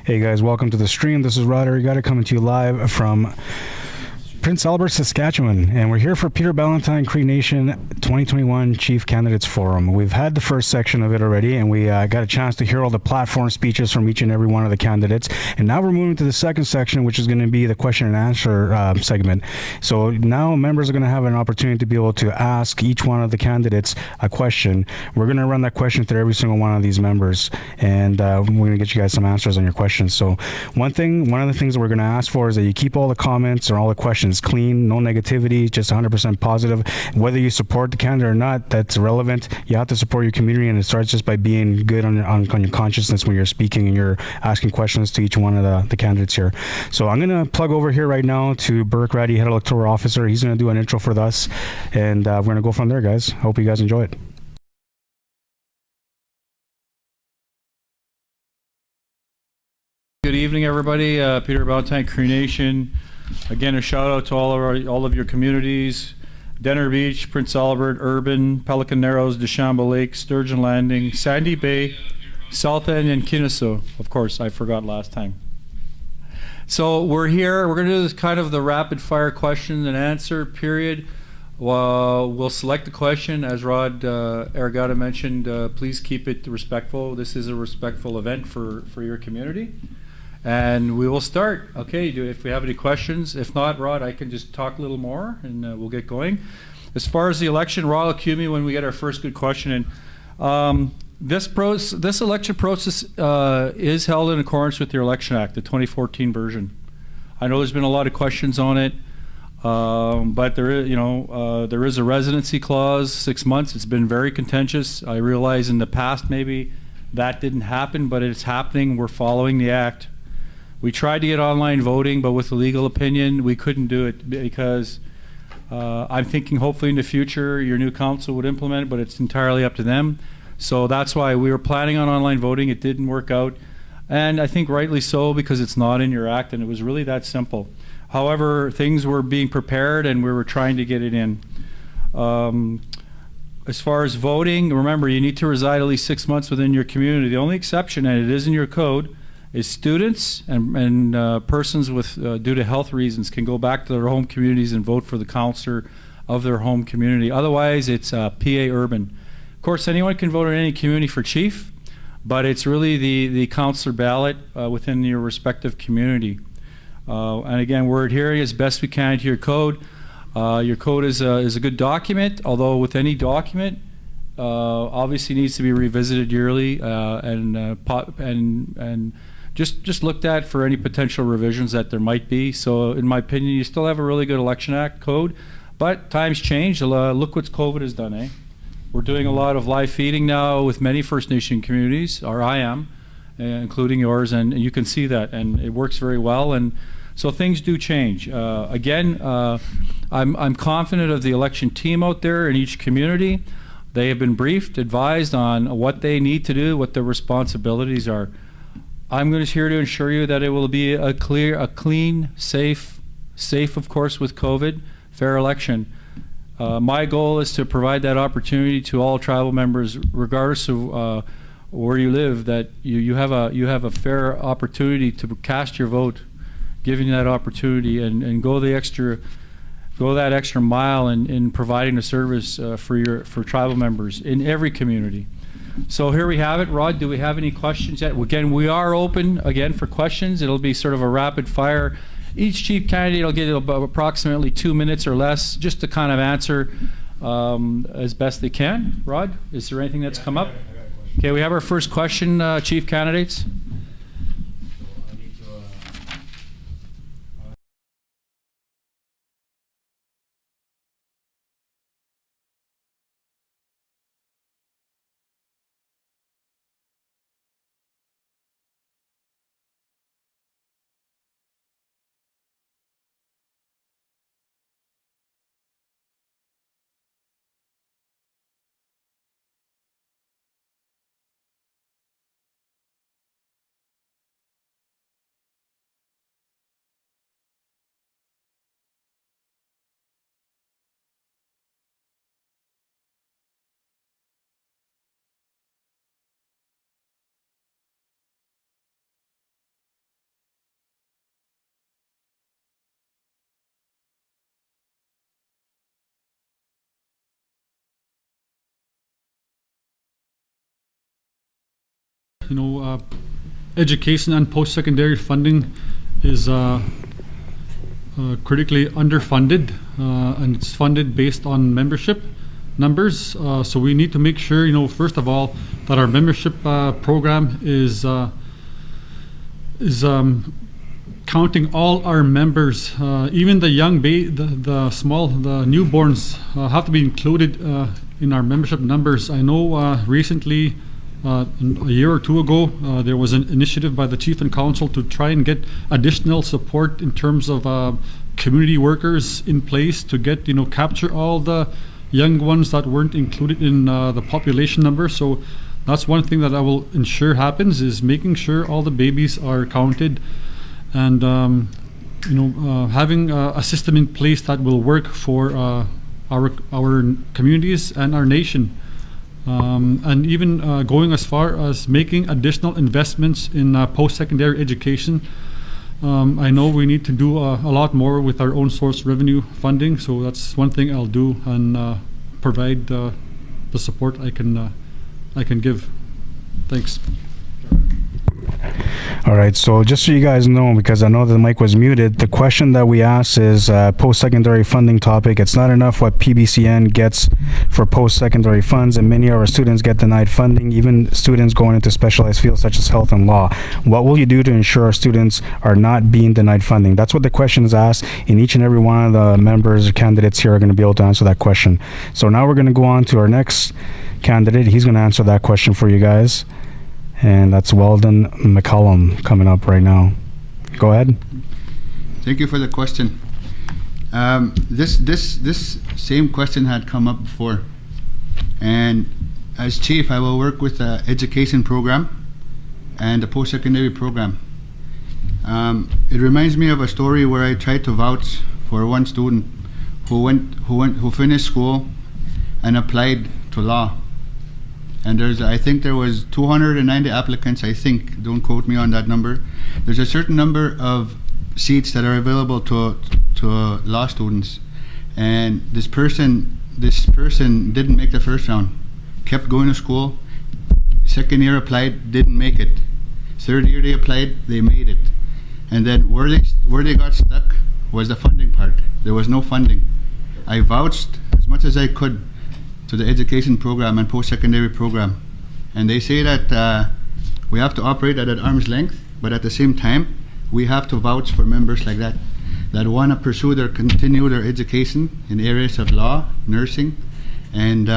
Hey guys, welcome to the stream. This is Rod Arriagada coming to you live from Prince Albert, Saskatchewan, and we're here for Peter Ballantyne Cree Nation 2021 Chief Candidates Forum. We've had the first section of it already, and we got a chance to hear all the platform speeches from each and every one of the candidates. And now we're moving to the second section, which is going to be the question and answer segment. So now members are going to have an opportunity to be able to ask each one of the candidates a question. We're going to run that question through every single one of these members, and we're going to get you guys some answers on your questions. So one of the things that we're going to ask for is that you keep all the comments or all the questions clean, no negativity, just 100% positive. Whether you support the candidate or not, that's irrelevant. You have to support your community, and it starts just by being good on your consciousness when you're speaking and you're asking questions to each one of the candidates here. So I'm going to plug over here right now to Burke Ratty, Head Electoral Officer. He's going to do an intro for us, and we're going to go from there, guys. Hope you guys enjoy it. Good evening, everybody. Peter Ballantyne Cree Nation. Again, a shout out to all of your communities: Denner Beach, Prince Albert, Urban, Pelican Narrows, Deschambault Lake, Sturgeon Landing, Sandy Bay, South End, and Kennesaw. Of course, I forgot last time. So we're here. We're going to do this kind of the rapid fire question and answer period. We'll select the question. As Rod Arriagada mentioned, please keep it respectful. This is a respectful event for your community. And we will start. Okay, if we have any questions. If not, Rod, I can just talk a little more and we'll get going. As far as the election, Rod will cue me when we get our first good question in. This election process is held in accordance with the Election Act, the 2014 version. I know there's been a lot of questions on it, but there is a residency clause, 6 months. It's been very contentious. I realize in the past maybe that didn't happen, but it's happening. We're following the act. We tried to get online voting, but with the legal opinion, we couldn't do it because I'm thinking hopefully in the future your new council would implement it, but it's entirely up to them. So that's why we were planning on online voting. It didn't work out. And I think rightly so, because it's not in your act, and it was really that simple. However, things were being prepared and we were trying to get it in. As far as voting, remember, you need to reside at least 6 months within your community. The only exception, and it is in your code, is students and persons with due to health reasons can go back to their home communities and vote for the councillor of their home community. Otherwise, it's PA urban. Of course, anyone can vote in any community for chief, but it's really the councillor ballot within your respective community. And again, we're adhering as best we can to your code. Your code is a good document, although with any document, obviously needs to be revisited yearly and just looked at for any potential revisions that there might be. So in my opinion, you still have a really good Election Act code, but times change. Look what COVID has done, eh? We're doing a lot of live feeding now with many First Nation communities, or I am, including yours, and you can see that, and it works very well. And so things do change. Again, I'm confident of the election team out there in each community. They have been briefed, advised on what they need to do, what their responsibilities are. I'm here to ensure you that it will be a clean, safe of course with COVID, fair election. My goal is to provide that opportunity to all tribal members, regardless of where you live, that you have a fair opportunity to cast your vote, giving you that opportunity and go that extra mile in providing a service for tribal members in every community. So here we have it. Rod, do we have any questions yet? Again, we are open again for questions. It'll be sort of a rapid fire. Each chief candidate will get approximately 2 minutes or less just to kind of answer as best they can. Rod, is there anything that's come up? Okay, we have our first question, chief candidates. education and post-secondary funding is critically underfunded, and it's funded based on membership numbers. So we need to make sure, first of all, that our membership program is counting all our members, even the young the newborns have to be included in our membership numbers. I know recently, a year or two ago, there was an initiative by the Chief and Council to try and get additional support in terms of community workers in place to get, capture all the young ones that weren't included in the population number. So that's one thing that I will ensure happens, is making sure all the babies are counted, and having a system in place that will work for our communities and our nation. And even going as far as making additional investments in post-secondary education. I know we need to do a lot more with our own source revenue funding, so that's one thing I'll do, and provide the support I can give. Thanks. All right, so just so you guys know, because I know the mic was muted, the question that we asked is post-secondary funding topic. It's not enough what PBCN gets for post-secondary funds, and many of our students get denied funding, even students going into specialized fields such as health and law. What will you do to ensure our students are not being denied funding? That's what the question is asked, and each and every one of the members or candidates here are going to be able to answer that question. So now we're going to go on to our next candidate. He's going to answer that question for you guys. And that's Weldon McCollum coming up right now. Go ahead. Thank you for the question. This same question had come up before, and as chief, I will work with the education program and the post-secondary program. It reminds me of a story where I tried to vouch for one student who finished school and applied to law. And I think there was 290 applicants, I think, don't quote me on that number. There's a certain number of seats that are available to law students. And this person didn't make the first round, kept going to school. Second year applied, didn't make it. Third year they applied, they made it. And then where they got stuck was the funding part. There was no funding. I vouched as much as I could to the education program and post-secondary program, and they say that we have to operate at an arm's length, but at the same time we have to vouch for members like that want to continue their education in areas of law, nursing, and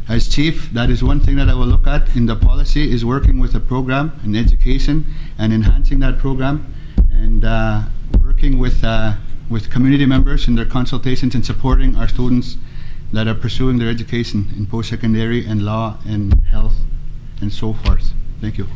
as chief, that is one thing that I will look at in the policy, is working with the program and education and enhancing that program, and working with community members in their consultations and supporting our students that are pursuing their education in post-secondary and law and health and so forth. Thank you.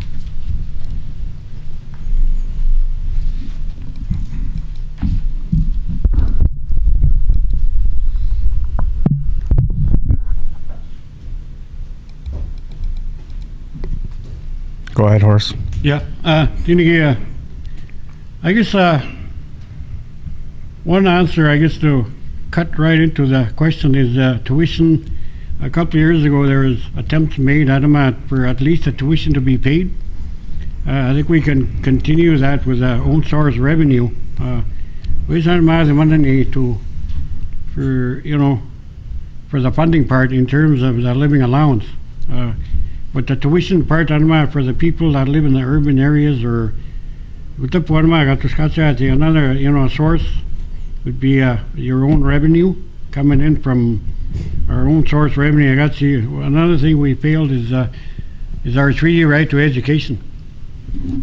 Go ahead, Horace. Yeah, I guess one answer, to cut right into the question, is tuition. A couple of years ago, there was attempts made for at least the tuition to be paid. I think we can continue that with own source revenue. We the money for the funding part in terms of the living allowance. But the tuition part for the people that live in the urban areas, or another source would be your own revenue coming in from our own source revenue. Another thing we failed is our treaty right to education,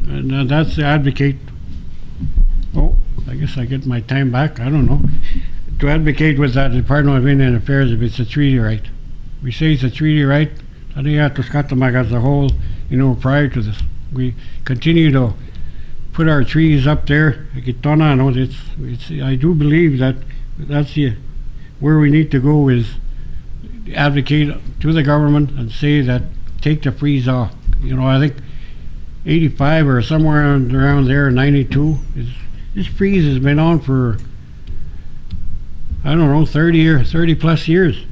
and that's the advocate. Oh, I guess I get my time back. I don't know. To advocate with that Department of Indian Affairs if it's a treaty right. We say it's a treaty right. I think as a whole, prior to this, we continue to put our trees up there. I do believe that that's where we need to go, is advocate to the government and say that take the freeze off. I think 85 or somewhere around there, 92. This freeze has been on for, 30 plus years.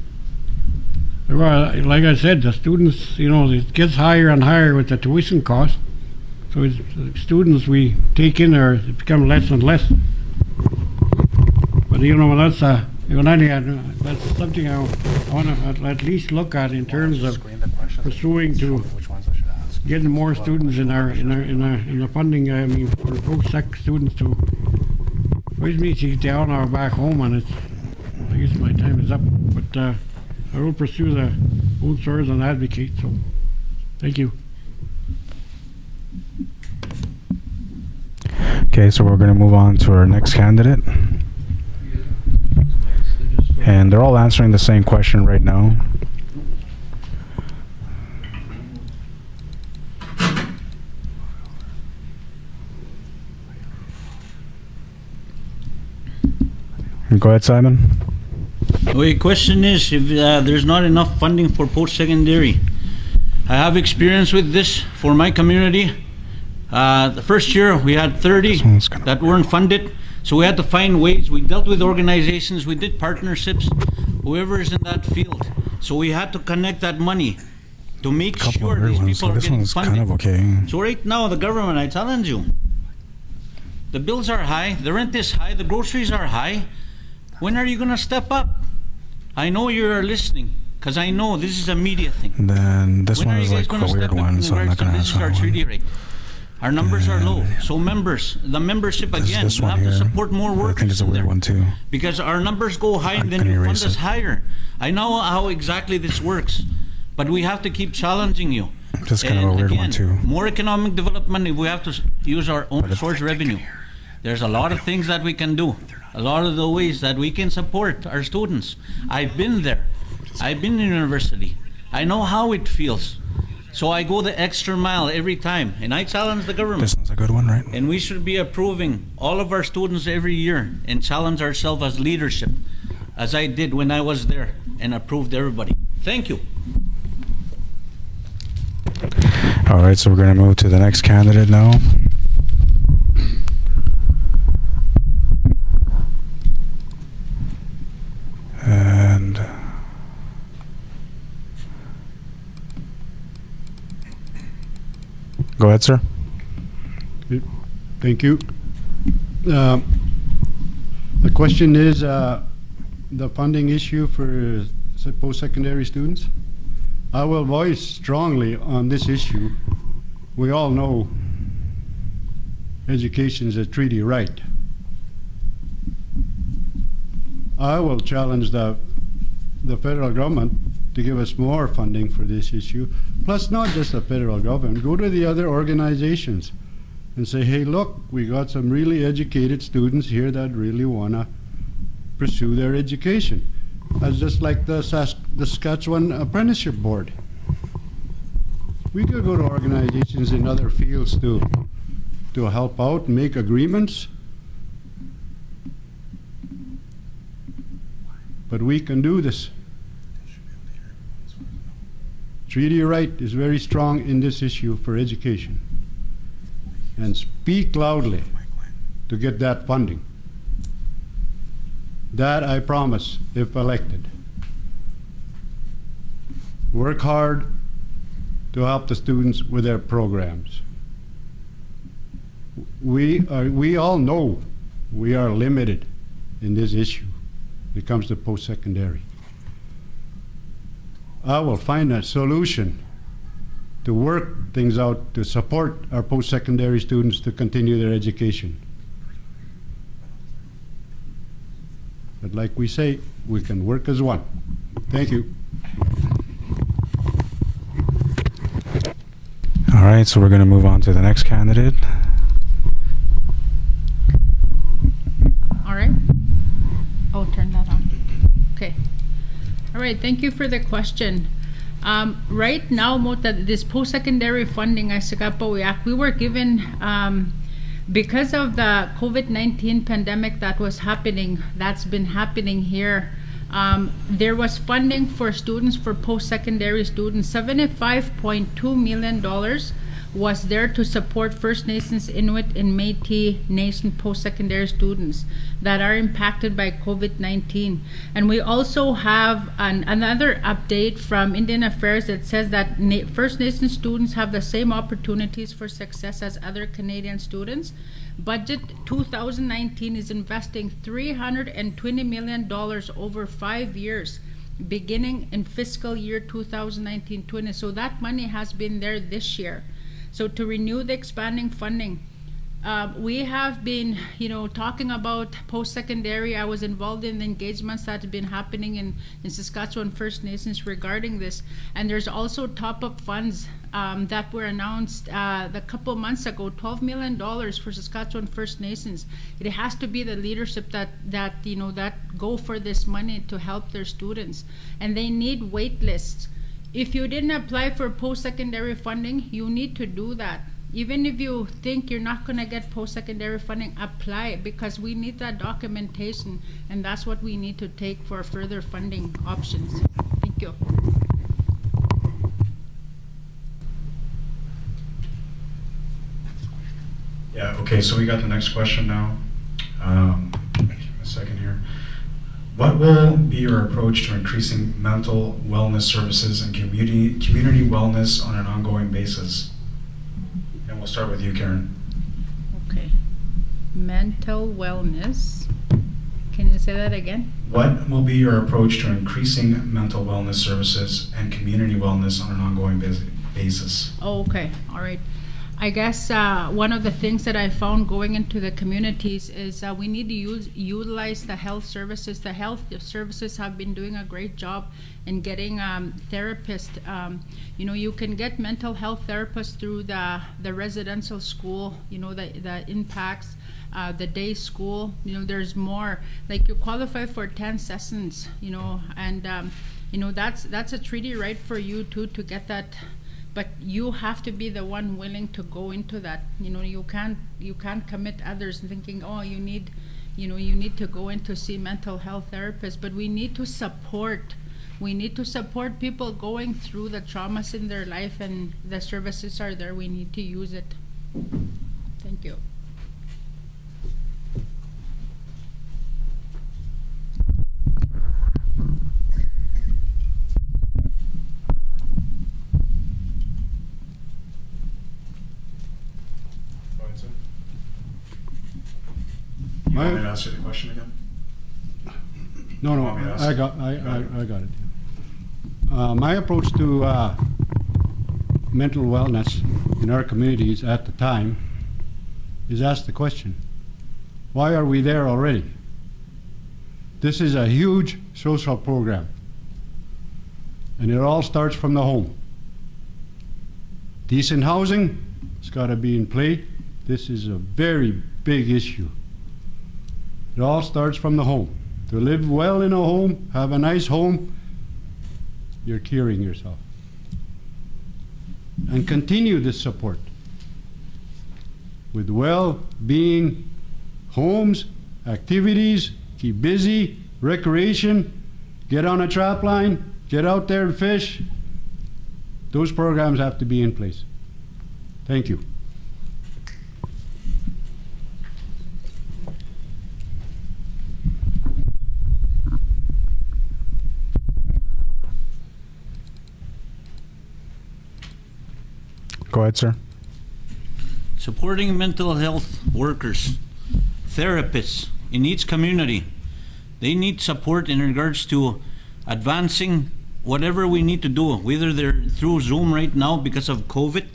Well, like I said, the students, it gets higher and higher with the tuition cost. So it's, the students we take in it become less and less. But that's that's something I want to at least look at in terms of pursuing to getting more students in the funding. I mean, for post-sec students to. Always means you down or back home, and I guess my time is up. But I will pursue the own source and advocate. So, thank you. Okay, so we're going to move on to our next candidate. And they're all answering the same question right now. Go ahead, Simon. Okay, question is if there's not enough funding for post-secondary. I have experience with this for my community. The first year we had 30 that weren't funded, so we had to find ways. We dealt with organizations, we did partnerships, whoever is in that field. So we had to connect that money to make sure these people are getting funded. Kind of okay. So right now the government, I challenge you, the bills are high, the rent is high, the groceries are high. When are you going to step up? I know you're listening, because I know this is a media thing. And then this one is like a weird one, so I'm not going to answer that one. Our numbers are low. So members, the membership again, this you one have to here. support more I think workers it's a in weird there. one too. Because our numbers go high and then gonna you fund erase us it. higher. I know how exactly this works, but we have to keep challenging you. Just kind of a weird one too. More economic development if we have to use our own source revenue. There's a lot of things that we can do. A lot of the ways that we can support our students. I've been there. I've been in university. I know how it feels. So I go the extra mile every time, and I challenge the government. This one's a good one, right? And we should be approving all of our students every year and challenge ourselves as leadership, as I did when I was there and approved everybody. Thank you. All right, so we're going to move to the next candidate now. And go ahead, sir. Thank you. The question is the funding issue for post-secondary students. I will voice strongly on this issue. We all know education is a treaty right. I will challenge the federal government to give us more funding for this issue. Plus, not just the federal government. Go to the other organizations and say, hey, look, we got some really educated students here that really want to pursue their education. That's just like the Saskatchewan Apprenticeship Board. We could go to organizations in other fields to help out and make agreements. But we can do this. Treaty right is very strong in this issue for education. And speak loudly to get that funding. That I promise, if elected. Work hard to help the students with their programs. We all know we are limited in this issue when it comes to post-secondary. I will find a solution to work things out to support our post-secondary students to continue their education. But like we say, we can work as one. Thank you. All right, so we're going to move on to the next candidate. All right. Oh, turn that on. Okay. All right. Thank you for the question. Right now, this post-secondary funding, we were given, because of the COVID-19 pandemic that's been happening here, there was funding for students, for post-secondary students, $75.2 million was there to support First Nations, Inuit, and Métis Nation post-secondary students that are impacted by COVID-19. And we also have another update from Indian Affairs that says that First Nation students have the same opportunities for success as other Canadian students. Budget 2019 is investing $320 million over 5 years, beginning in fiscal year 2019-20. So that money has been there this year. So to renew the expanding funding, we have been, talking about post-secondary. I was involved in the engagements that have been happening in Saskatchewan First Nations regarding this. And there's also top-up funds that were announced a couple months ago, $12 million for Saskatchewan First Nations. It has to be the leadership that go for this money to help their students. And they need wait lists. If you didn't apply for post-secondary funding, you need to do that. Even if you think you're not going to get post-secondary funding, apply, because we need that documentation, and that's what we need to take for further funding options. Thank you. Yeah, okay, so we got the next question now. A second here. What will be your approach to increasing mental wellness services and community wellness on an ongoing basis? And we'll start with you, Karen. Okay. Mental wellness. Can you say that again? What will be your approach to increasing mental wellness services and community wellness on an ongoing basis? Oh, okay. All right. I guess one of the things that I found going into the communities is we need to utilize the health services. The health services have been doing a great job in getting therapists. You can get mental health therapists through the residential school, the impacts, the day school. There's more. Like, you qualify for 10 sessions, and that's a treaty right for you too, to get that. But you have to be the one willing to go into that. You can't commit others thinking, oh, you need to go in to see mental health therapists. But we need to support people going through the traumas in their life, and the services are there. We need to use it. Thank you. You want me to ask you the question again? No, You want me to ask I it? got it. My approach to mental wellness in our communities at the time is ask the question, why are we there already? This is a huge social program, and it all starts from the home. Decent housing has got to be in play. This is a very big issue. It all starts from the home. To live well in a home, have a nice home, you're curing yourself. And continue this support with well-being homes, activities, keep busy, recreation, get on a trap line, get out there and fish. Those programs have to be in place. Thank you. Go ahead, sir. Supporting mental health workers, therapists in each community. They need support in regards to advancing whatever we need to do, whether they're through Zoom right now because of COVID.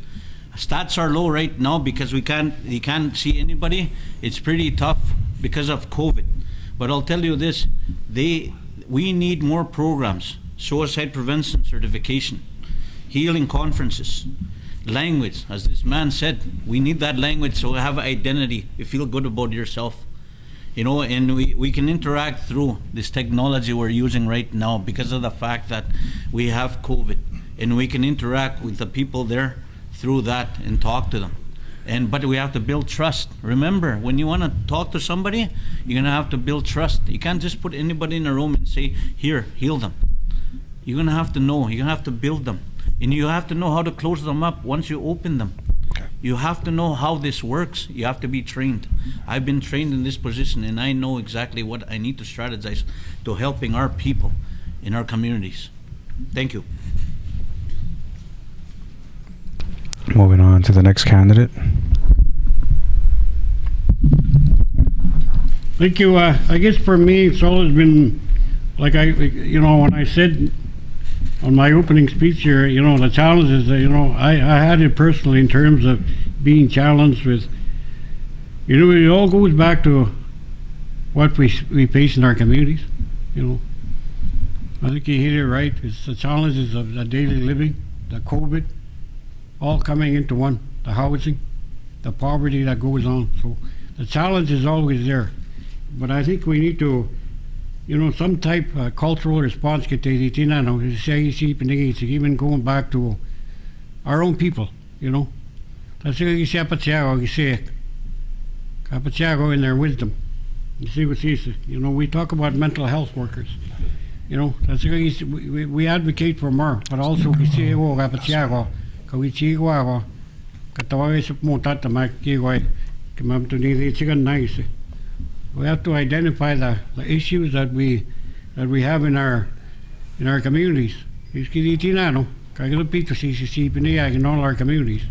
Stats are low right now because you can't see anybody. It's pretty tough because of COVID. But I'll tell you this, we need more programs, suicide prevention certification, healing conferences, language. As this man said, we need that language so we have identity. You feel good about yourself. And we can interact through this technology we're using right now because of the fact that we have COVID, and we can interact with the people there through that and talk to them. But we have to build trust. Remember, when you want to talk to somebody, you're gonna have to build trust. You can't just put anybody in a room and say, here, heal them. You're gonna have to know, you're gonna have to build them. And you have to know how to close them up once you open them. You have to know how this works. You have to be trained. I've been trained in this position, and I know exactly what I need to strategize to helping our people in our communities. Thank you. Moving on to the next candidate. Thank you. I guess for me, it's always been like when I said on my opening speech here, the challenges that, I had it personally in terms of being challenged with, it all goes back to what we face in our communities, I think you hit it right. It's the challenges of the daily living, the COVID, all coming into one, the housing, the poverty that goes on. So the challenge is always there. But I think we need to, some type of cultural response even going back to our own people, That's what you say, Apatiago in their wisdom. You see what he says. We talk about mental health workers. That's what we advocate for more, but also we say, Apatiago, Kawichigo, Katawai Mutata Makiwai, Kamamtuni, nice. We have to identify the issues that we have in our communities. In all our communities.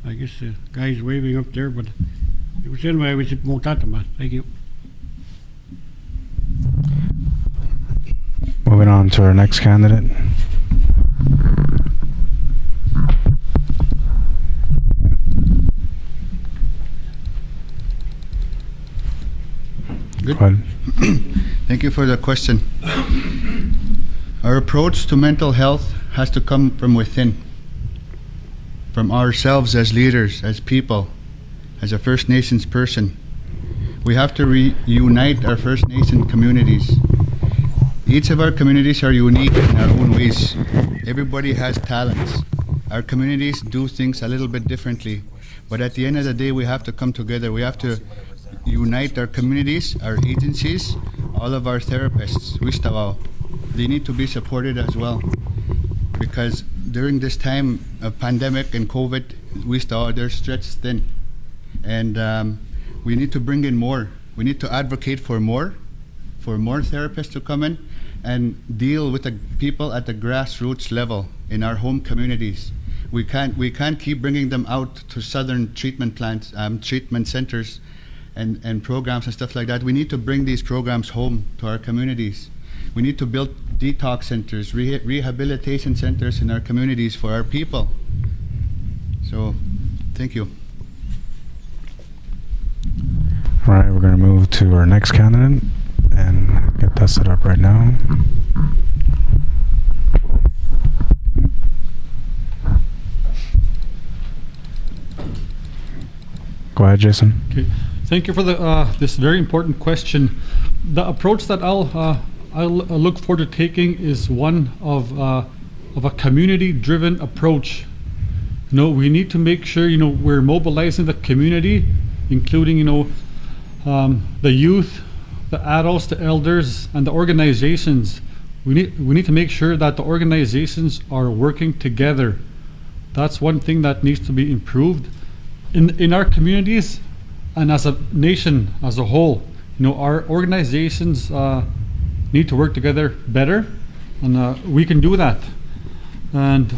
I guess the guy's waving up there, but it was anyway, we should Mutatama. Thank you. Moving on to our next candidate. Good. Go ahead. Thank you for the question. Our approach to mental health has to come from within, from ourselves as leaders, as people, as a First Nations person. We have to reunite our First Nation communities. Each of our communities are unique in our own ways. Everybody has talents. Our communities do things a little bit differently. But at the end of the day, we have to come together. We have to unite our communities, our agencies, all of our therapists. They need to be supported as well. Because during this time of pandemic and COVID, they're stretched thin. And we need to bring in more. We need to advocate for more therapists to come in and deal with the people at the grassroots level in our home communities. We can't keep bringing them out to southern treatment plants, treatment centers and programs and stuff like that. We need to bring these programs home to our communities. We need to build detox centers, rehabilitation centers in our communities for our people. So, thank you. All right, we're going to move to our next candidate and get that set up right now. Go ahead, Jason. Okay. Thank you for this very important question. The approach that I'll look forward to taking is one of a community-driven approach. We need to make sure we're mobilizing the community, including the youth, the adults, the elders, and the organizations. We need to make sure that the organizations are working together. That's one thing that needs to be improved in our communities and as a nation as a whole. Our organizations need to work together better, and we can do that. And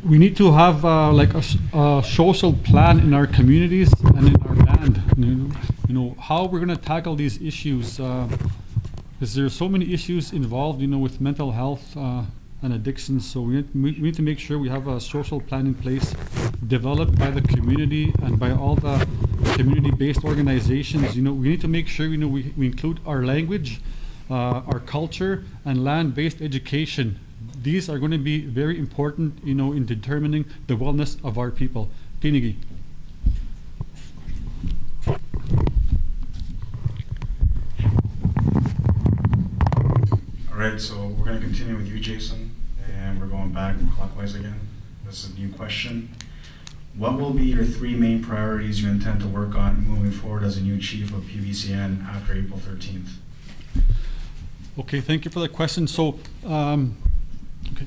we need to have like a social plan in our communities and in our land. How we're going to tackle these issues, because there's so many issues involved, with mental health and addiction. So we need to make sure we have a social plan in place, developed by the community and by all the community-based organizations. We need to make sure we include our language, our culture, and land-based education. These are going to be very important, in determining the wellness of our people. Tinigi. All right, so we're going to continue with you, Jason, and we're going back clockwise again. This is a new question. What will be your 3 main priorities you intend to work on moving forward as a new chief of PVCN after April 13th? Okay, thank you for the question. So, okay.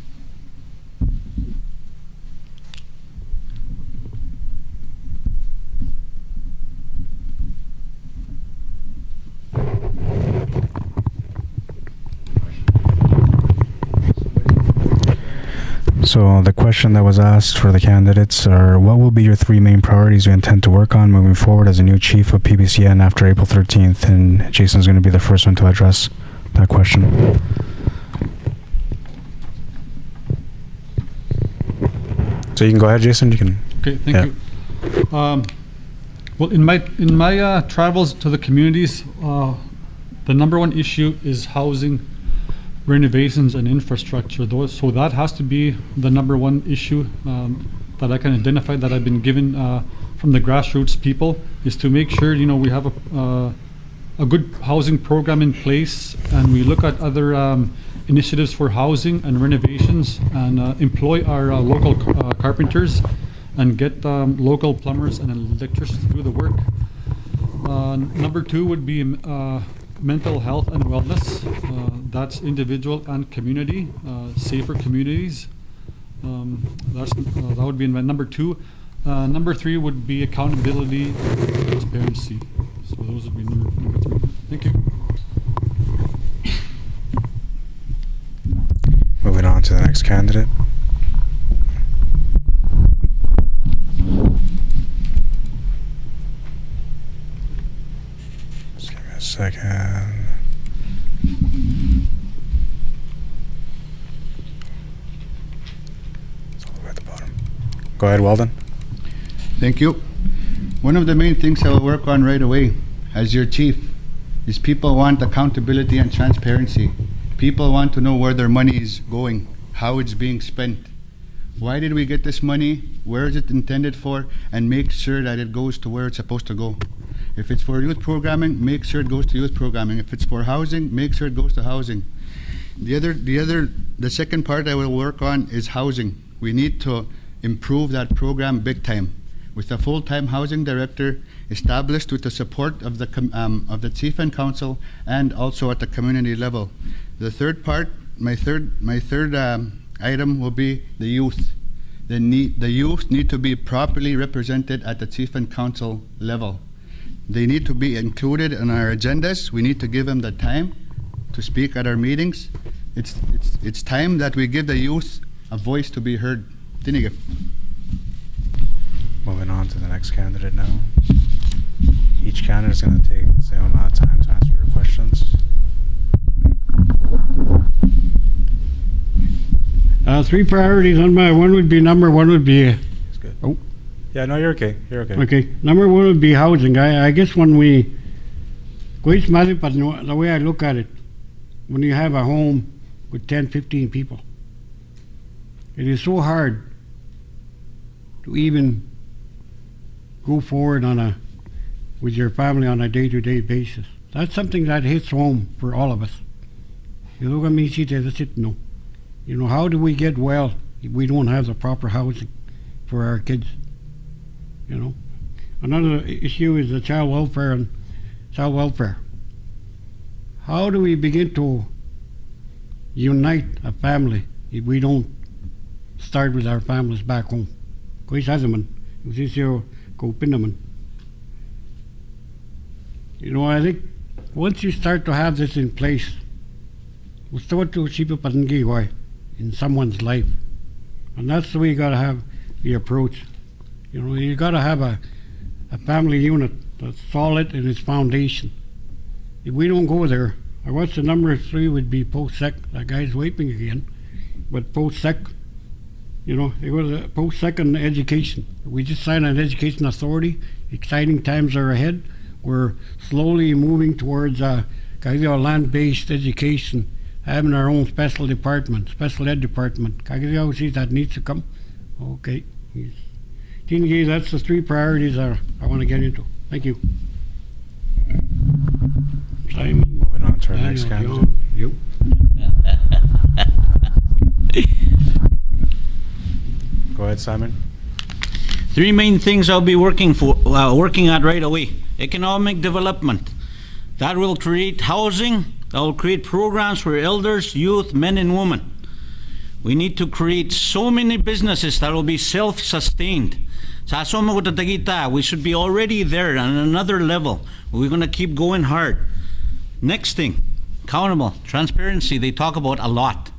So the question that was asked for the candidates are, what will be your 3 main priorities you intend to work on moving forward as a new chief of PBCN after April 13th? And Jason's going to be the first one to address that question. So you can go ahead, Jason. You can. Okay, thank you. Well, in my travels to the communities, the number one issue is housing, renovations, and infrastructure. So that has to be the number one issue that I can identify, that I've been given from the grassroots people, is to make sure we have a good housing program in place, and we look at other initiatives for housing and renovations, and employ our local carpenters, and get local plumbers and electricians to do the work. Number 2 would be mental health and wellness. That's individual and community, safer communities. That would be number 2. Number 3 would be accountability and transparency. So those would be number 3. Thank you. Moving on to the next candidate. Just give me a second. It's all the way at the bottom. Go ahead, Weldon. Thank you. One of the main things I will work on right away as your chief is people want accountability and transparency. People want to know where their money is going, how it's being spent. Why did we get this money? Where is it intended for? And make sure that it goes to where it's supposed to go. If it's for youth programming, make sure it goes to youth programming. If it's for housing, make sure it goes to housing. The second part I will work on is housing. We need to improve that program big time, with a full-time housing director established with the support of the chief and council, and also at the community level. The third part, my third item will be the youth. The youth need to be properly represented at the chief and council level. They need to be included in our agendas. We need to give them the time to speak at our meetings. It's time that we give the youth a voice to be heard. Tinigip. Moving on to the next candidate now. Each candidate is going to take the same amount of time to answer your questions. 3 priorities on my one would be number 1 would be. It's good. Oh. Yeah, no, you're okay. You're okay. Okay, number 1 would be housing. I guess when we, the way I look at it, when you have a home with 10, 15 people, it is so hard to even go forward with your family on a day-to-day basis. That's something that hits home for all of us. You look at me, no. How do we get well if we don't have the proper housing for our kids? Another issue is the child welfare. How do we begin to unite a family if we don't start with our families back home? I think once you start to have this in place, in someone's life, and that's the way you got to have the approach. You got to have a family unit that's solid in its foundation. If we don't go there, I watch the number 3 would be post-sec. That guy's waving again, but post-sec. It was a post-second education. We just signed an education authority. Exciting times are ahead. We're slowly moving towards land-based education, having our own special ed department. That needs to come. Okay. That's the 3 priorities I want to get into. Thank you. Simon. Moving on to our next candidate. Yep. Go ahead, Simon. 3 main things I'll be working at right away. Economic development. That will create housing. That will create programs for elders, youth, men and women. We need to create so many businesses that will be self-sustained. We should be already there on another level. We're going to keep going hard. Next thing, accountable, transparency, they talk about a lot.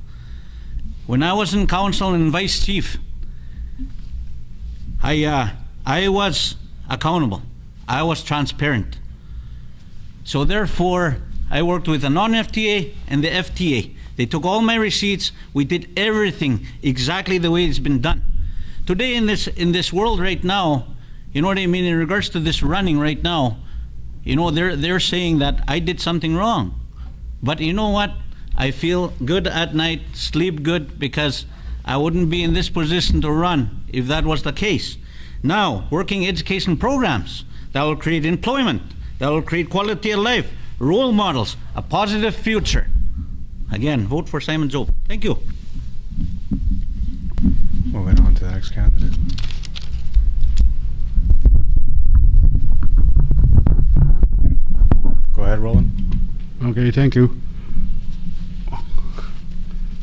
When I was in council and vice chief, I was accountable. I was transparent. So therefore, I worked with the non-FTA and the FTA. They took all my receipts. We did everything exactly the way it's been done. Today in this world right now, you know what I mean, in regards to this running right now, you know, they're saying that I did something wrong. But you know what? I feel good at night, sleep good, because I wouldn't be in this position to run if that was the case. Now, working education programs that will create employment, that will create quality of life, role models, a positive future. Again, vote for Simon Job. Thank you. Moving on to the next candidate. Go ahead, Roland. Okay, thank you.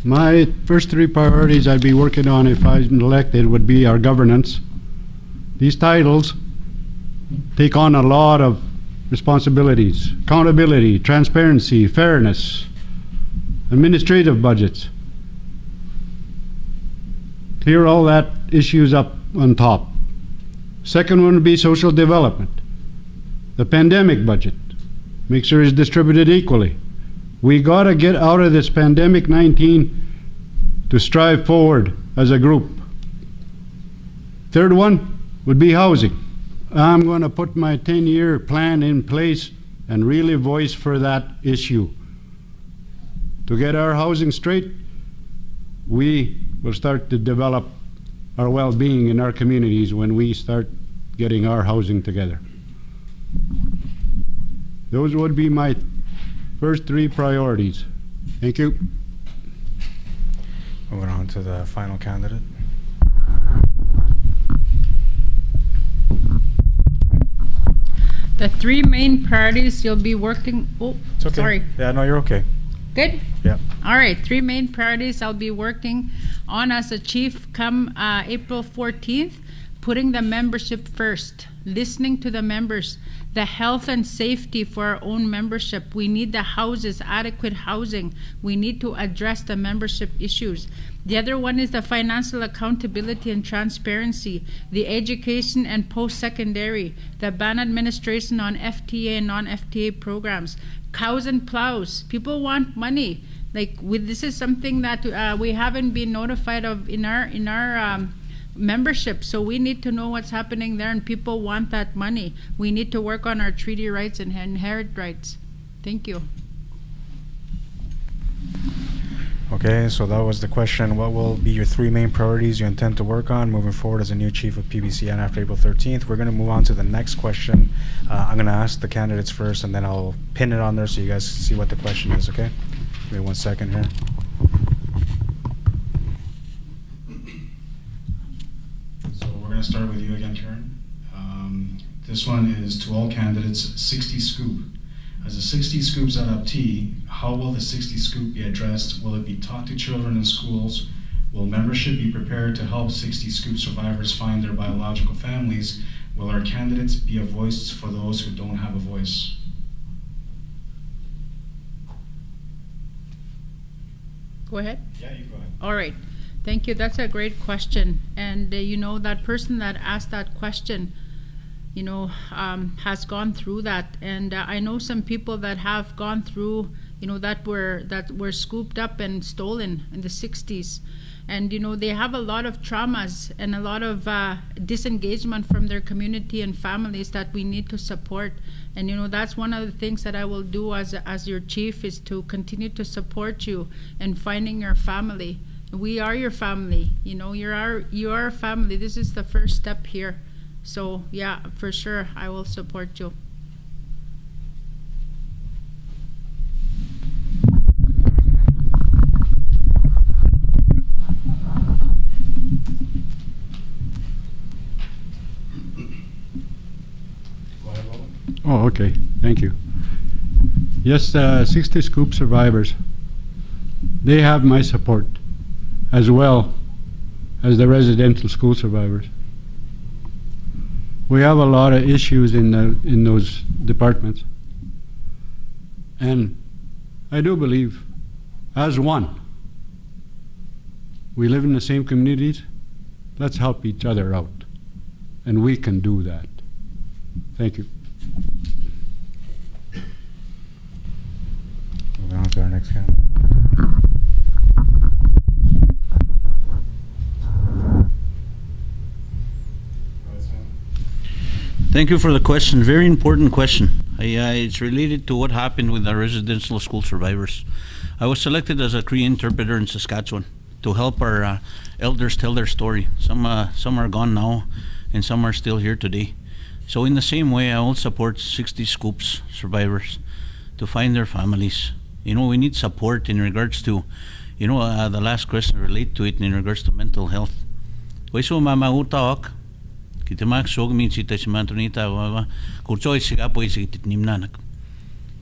My first three priorities I'd be working on if I'm elected would be our governance. These titles take on a lot of responsibilities: accountability, transparency, fairness, administrative budgets. Clear all that issues up on top. Second one would be social development. The pandemic budget. Make sure it's distributed equally. We gotta get out of this pandemic-19 to strive forward as a group. Third one would be housing. I'm gonna put my 10-year plan in place and really voice for that issue. To get our housing straight, we will start to develop our well-being in our communities when we start getting our housing together. Those would be my first three priorities. Thank you. Moving on to the final candidate. The three main priorities you'll be working. Oh, It's okay. sorry. Yeah, no, you're okay. Good? Yeah. All right, three main priorities I'll be working on as a chief come April 14th. Putting the membership first, listening to the members, the health and safety for our own membership. We need the houses, adequate housing. We need to address the membership issues. The other one is the financial accountability and transparency, the education and post-secondary, the ban administration on FTA and non-FTA programs, cows and plows. People want money. Like this is something that we haven't been notified of in our membership, so we need to know what's happening there, and people want that money. We need to work on our treaty rights and inherent rights. Thank you. Okay, so that was the question. What will be your three main priorities you intend to work on moving forward as a new chief of PBCN after April 13th? We're going to move on to the next question. I'm going to ask the candidates first, and then I'll pin it on there so you guys see what the question is, okay? Give me 1 second here. We're going to start with you again, Karen. This one is to all candidates, 60 Scoop. As a 60 Scoops adoptee, how will the 60 Scoop be addressed? Will it be taught to children in schools? Will membership be prepared to help 60 Scoop survivors find their biological families? Will our candidates be a voice for those who don't have a voice? Go ahead. Yeah, you go ahead. All right. Thank you. That's a great question. And you know, that person that asked that question, you know, has gone through that. And I know some people that have gone through, you know, that were scooped up and stolen in the 60s. And, you know, they have a lot of traumas and a lot of disengagement from their community and families that we need to support. And, you know, that's one of the things that I will do as your chief, is to continue to support you in finding your family. We are your family. You know, you are our family. This is the first step here. So, yeah, for sure, I will support you. Oh, okay. Thank you. Yes, 60 Scoop survivors, they have my support, as well as the residential school survivors. We have a lot of issues in those departments. And I do believe, as one, We live in the same communities. Let's help each other out. And we can do that. Thank you. Moving on to our next candidate. Thank you for the question. Very important question. It's related to what happened with our residential school survivors. I was selected as a Cree interpreter in Saskatchewan to help our elders tell their story. Some are gone now, and some are still here today. So in the same way, I will support 60 Scoops survivors to find their families. You know, we need support in regards to, the last question relate to it in regards to mental health. Waiso mama utawak. Kita mak sog min sita simantonita wa kurchoi siga poi sigit nimnanak.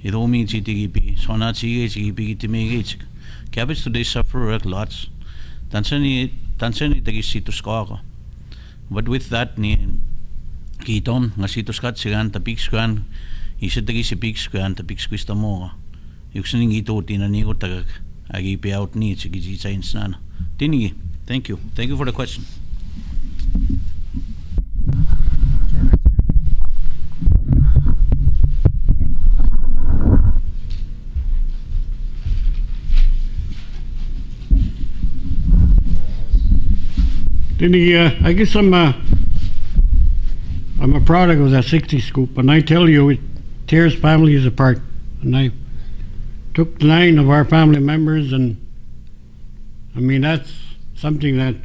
Ido min siti gipi sona sige gipi gitimege. Cabbage today suffer work lots. Tansani tagi situs ko. But with that ni kiton nga situs kat sigan tapix kan isa tagi si pix kan tapix kwista mo. Yuksaning ito tinanigo tagak agi pay out ni sige science nana. Tinigi. Thank you. Thank you for the question. I guess I'm a product of that 60 Scoop, and I tell you, it tears families apart. And I took 9 of our family members, and I mean, that's something that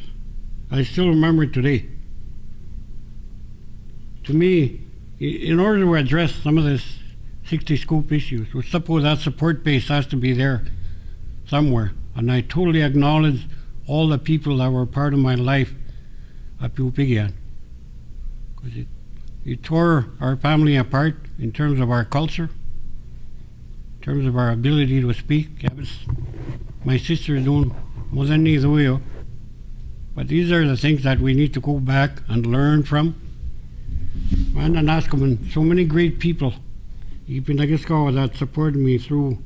I still remember today. To me, in order to address some of this 60 Scoop issues, we suppose that support base has to be there somewhere. And I totally acknowledge all the people that were part of my life at Pupigian. Because it tore our family apart in terms of our culture, in terms of our ability to speak. My sister doing more than neither. But these are the things that we need to go back and learn from. Man, and ask them, and so many great people, even that supported me through.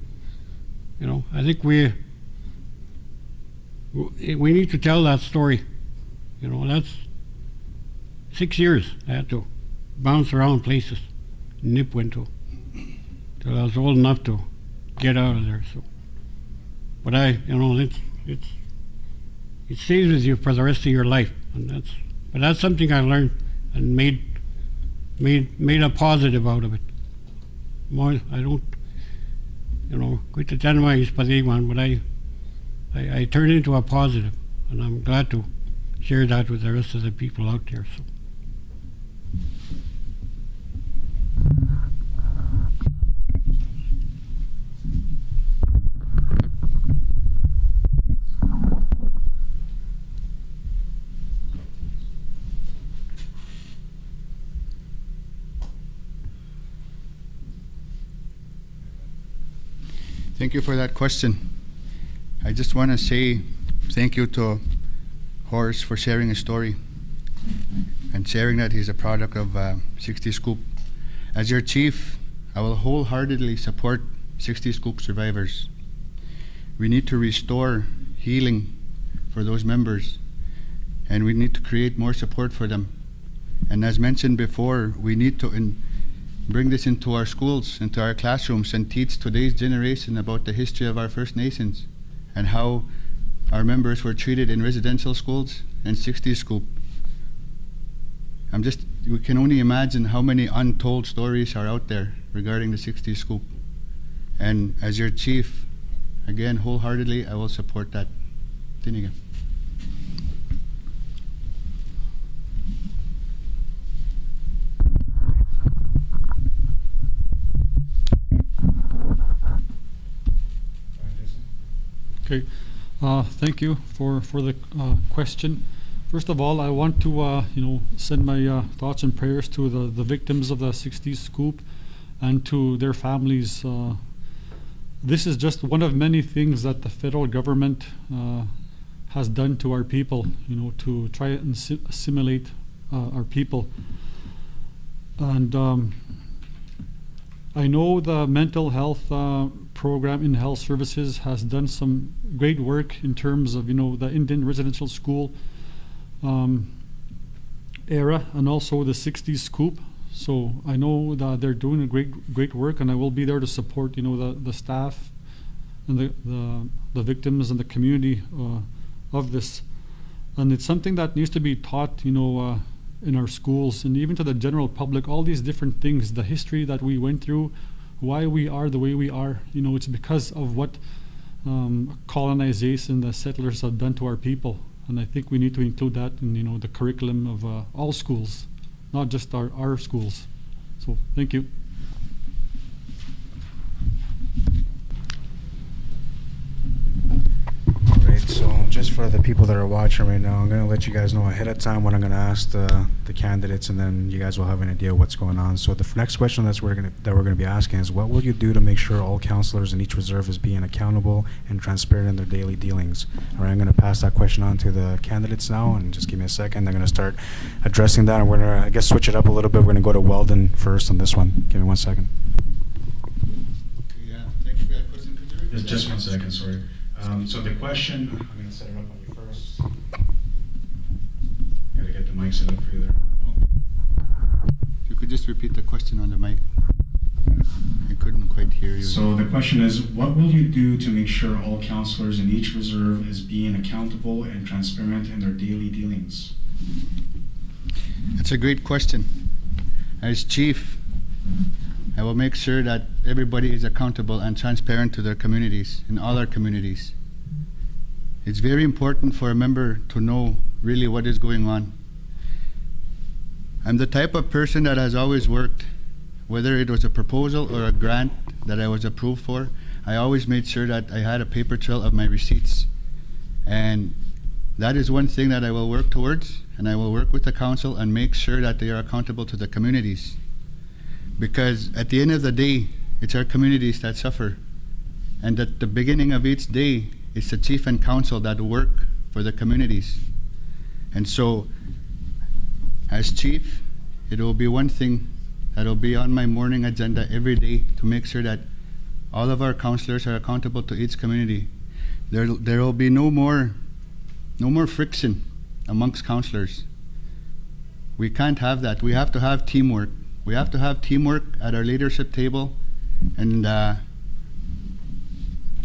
I think we need to tell that story. That's 6 years I had to bounce around places, nip went to, till I was old enough to get out of there. So, but it stays with you for the rest of your life, and that's something I learned and made a positive out of it. More, I don't, quit the Tanamais Padiwan, but I turned it into a positive, and I'm glad to share that with the rest of the people out there. So. Thank you for that question. I just want to say thank you to Horace for sharing his story and sharing that he's a product of 60 Scoop. As your chief, I will wholeheartedly support 60 Scoop survivors. We need to restore healing for those members, and we need to create more support for them. And as mentioned before, we need to bring this into our schools, into our classrooms, and teach today's generation about the history of our First Nations and how our members were treated in residential schools and 60 Scoop. We can only imagine how many untold stories are out there regarding the 60 Scoop. And as your chief, again, wholeheartedly, I will support that. Tiniga. Okay, thank you for the question. First of all, I want to send my thoughts and prayers to the victims of the 60s Scoop and to their families. This is just one of many things that the federal government has done to our people, to try and assimilate our people. And I know the mental health program in health services has done some great work in terms of, the Indian residential school era and also the 60s scoop. So I know that they're doing a great work, and I will be there to support, the staff and the victims and the community of this. And it's something that needs to be taught, in our schools and even to the general public, all these different things, the history that we went through, why we are the way we are. It's because of what colonization, the settlers have done to our people. And I think we need to include that in, the curriculum of all schools, not just our schools. So thank you. Alright, so just for the people that are watching right now, I'm going to let you guys know ahead of time what I'm going to ask the candidates, and then you guys will have an idea of what's going on. So the next question that we're going to be asking is, what will you do to make sure all councillors in each reserve is being accountable and transparent in their daily dealings? Alright, I'm going to pass that question on to the candidates now, and just give me a second. They're going to start addressing that, and we're going to, I guess, switch it up a little bit. We're going to go to Weldon first on this one. Give me 1 second. Yeah, thank you for that question. Could you repeat Just that? 1 second, sorry. So the question, I'm going to set it up on you first. Got to get the mic set up for you there. If you could just repeat the question on the mic. I couldn't quite hear you. So the question is, what will you do to make sure all councillors in each reserve is being accountable and transparent in their daily dealings? That's a great question. As chief, I will make sure that everybody is accountable and transparent to their communities, in all our communities. It's very important for a member to know really what is going on. I'm the type of person that has always worked, whether it was a proposal or a grant that I was approved for, I always made sure that I had a paper trail of my receipts. And that is one thing that I will work towards, and I will work with the council and make sure that they are accountable to the communities. Because at the end of the day, it's our communities that suffer. And at the beginning of each day, it's the chief and council that work for the communities. And so, as chief, it will be one thing that will be on my morning agenda every day to make sure that all of our councillors are accountable to each community. There will be no more friction amongst councillors. We can't have that. We have to have teamwork. We have to have teamwork at our leadership table, and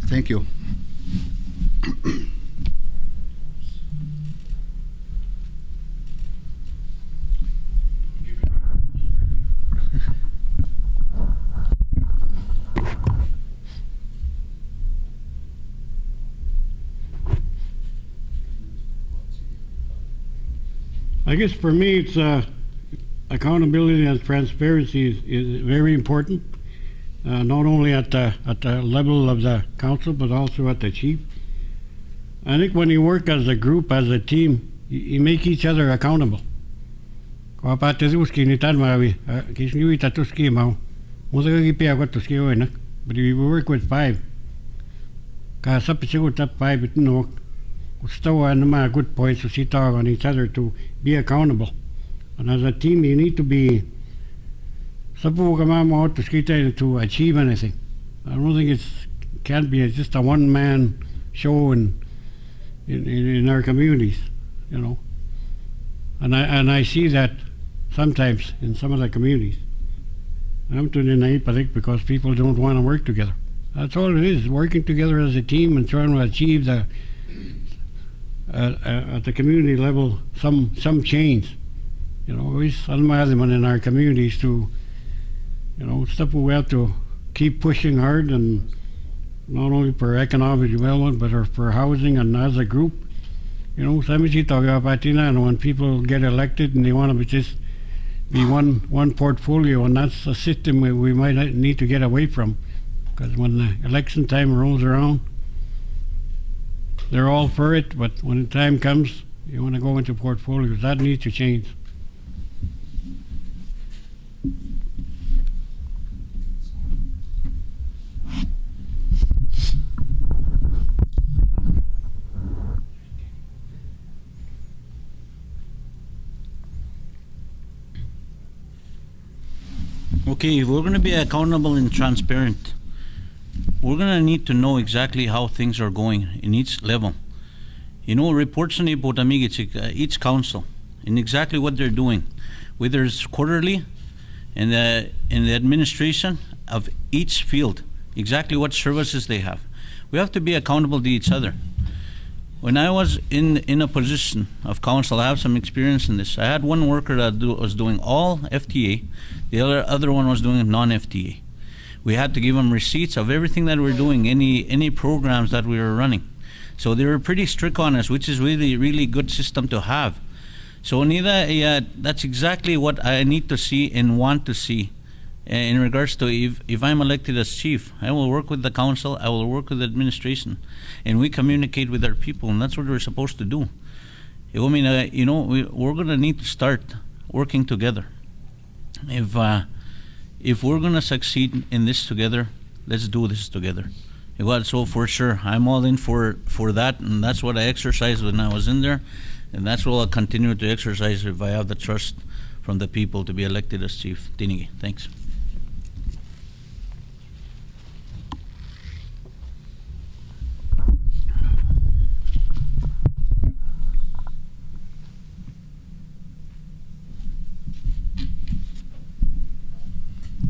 thank you. I guess for me, it's accountability and transparency is very important, not only at the level of the council, but also at the chief. I think when you work as a group, as a team, you make each other accountable. But if we work with five, we still have good points to sit on each other to be accountable. And as a team, you need to be to achieve anything. I don't think it can't be just a one-man show in our communities, And I see that sometimes in some of the communities. I'm to deny it, I think, because people don't want to work together. That's all it is, working together as a team and trying to achieve at the community level some change. We in our communities to, stuff we have to keep pushing hard, and not only for economic development, but for housing and as a group. And when people get elected and they want to just be one portfolio, and that's a system we might need to get away from, because when the election time rolls around, they're all for it, but when the time comes, you want to go into portfolios. That needs to change. Okay, if we're going to be accountable and transparent, we're going to need to know exactly how things are going in each level. You know, reports on each council and exactly what they're doing, whether it's quarterly in the administration of each field, exactly what services they have. We have to be accountable to each other. When I was in a position of council, I have some experience in this. I had one worker that was doing all FTA, the other one was doing non-FTA. We had to give them receipts of everything that we're doing, any programs that we were running. So they were pretty strict on us, which is really, really good system to have. So Anita, that's exactly what I need to see and want to see. In regards to if I'm elected as chief, I will work with the council, I will work with the administration, and we communicate with our people, and that's what we're supposed to do. I mean, we're going to need to start working together. If we're going to succeed in this together, let's do this together. Well, so for sure, I'm all in for that, and that's what I exercised when I was in there, and that's what I'll continue to exercise if I have the trust from the people to be elected as chief. Tinigi, thanks.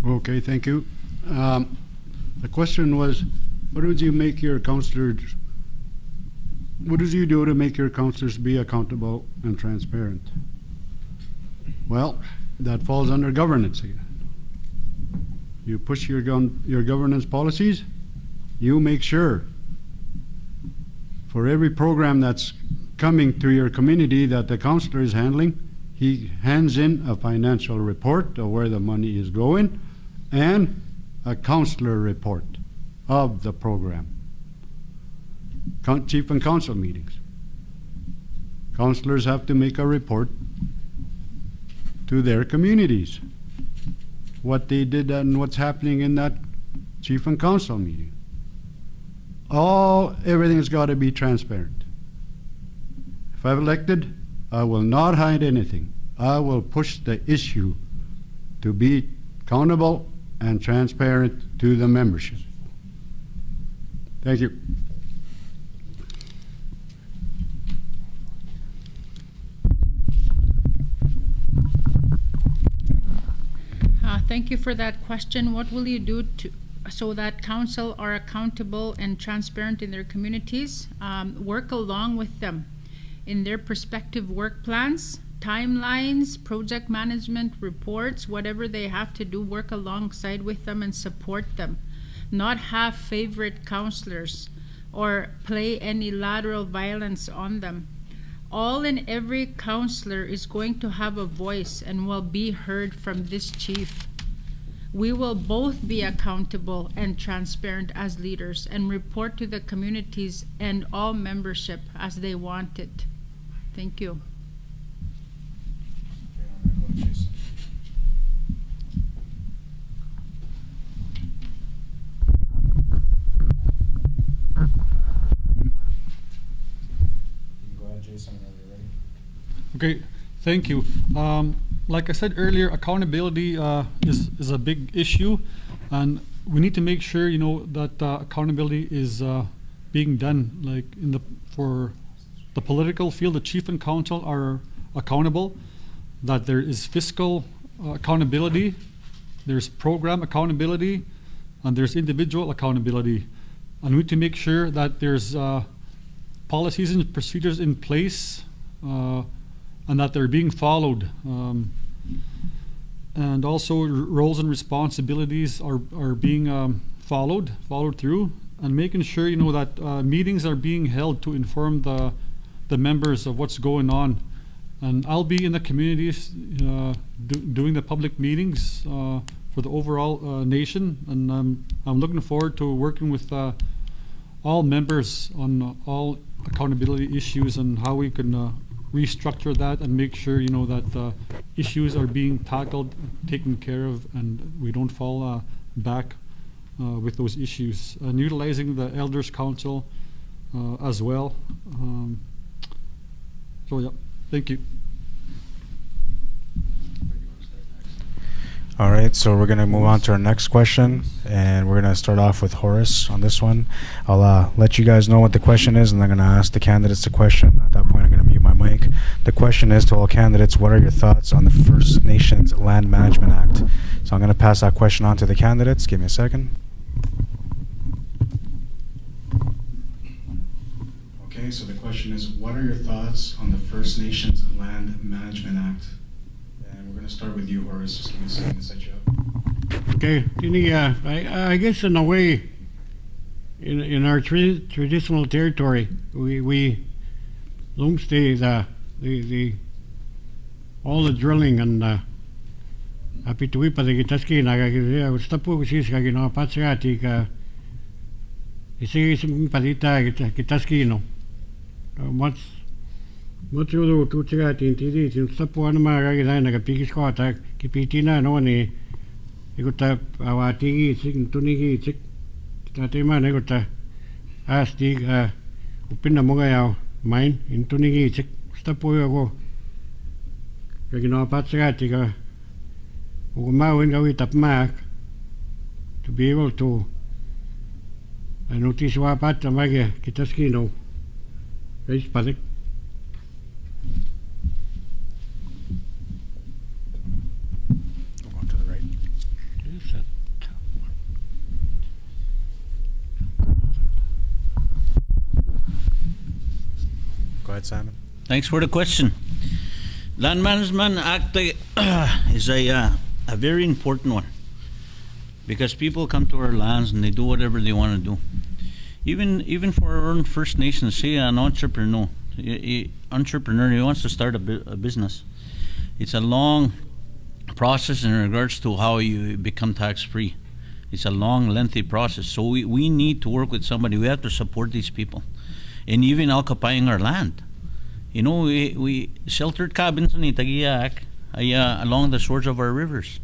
Okay, thank you. The question was, what did you make your councillors, what did you do to make your councillors be accountable and transparent? Well, that falls under governance again. You push your governance policies, you make sure for every program that's coming to your community that the councillor is handling, he hands in a financial report of where the money is going and a councillor report of the program. Chief and council meetings. Councillors have to make a report to their communities, what they did and what's happening in that chief and council meeting. Everything's got to be transparent. If I'm elected, I will not hide anything. I will push the issue to be accountable and transparent to the membership. Thank you. Thank you for that question. What will you do so that council are accountable and transparent in their communities? Work along with them in their prospective work plans, timelines, project management reports, whatever they have to do, work alongside with them and support them. Not have favorite counselors or play any lateral violence on them. All and every counselor is going to have a voice and will be heard from this chief. We will both be accountable and transparent as leaders and report to the communities and all membership as they want it. Thank you. Okay, thank you. Like I said earlier, accountability is a big issue, and we need to make sure that accountability is being done. Like for the political field, the chief and council are accountable. That there is fiscal accountability, there's program accountability, and there's individual accountability. And we need to make sure that there's policies and procedures in place. And that they're being followed, and also roles and responsibilities are being followed through, and making sure that meetings are being held to inform the members of what's going on. And I'll be in the communities doing the public meetings for the overall nation, and I'm looking forward to working with all members on all accountability issues and how we can restructure that and make sure that issues are being tackled, taken care of, and we don't fall back with those issues. And utilizing the Elders Council as well. So yeah, thank you. All right, so we're going to move on to our next question, and we're going to start off with Horace on this one. I'll let you guys know what the question is, and I'm going to ask the candidates the question. At that point, I'm going to mute my mic. The question is to all candidates, what are your thoughts on the First Nations Land Management Act? So I'm going to pass that question on to the candidates. Give me a second. Okay, so the question is, what are your thoughts on the First Nations Land Management Act? And we're going to start with you, Horace. Just give me a second to set you up. Okay, I guess in a way, in our traditional territory, we don't stay the all the drilling and apituwi pa de kitaski na ga stapu sis ga no patsati ka isi padita kitaski no what's you do to ga tin ti stapu an ma ga na ga pigis ko ta kipitina no ni iguta awati sig tunigi sig tate ma ne guta asti upinna mo ga ya mine in tunigi sig stapu go ga no patsati ka to be able to notice what part of my kitaskino race paddock. Go on to the right. Go ahead, Simon. Thanks for the question. Land Management Act is a very important one, because people come to our lands and they do whatever they want to do. Even for our own First Nations, say an entrepreneur, he wants to start a business. It's a long process in regards to how you become tax-free. It's a long, lengthy process. So we need to work with somebody. We have to support these people, and even occupying our land. You know, we sheltered cabins in Itagiak along the shores of our rivers.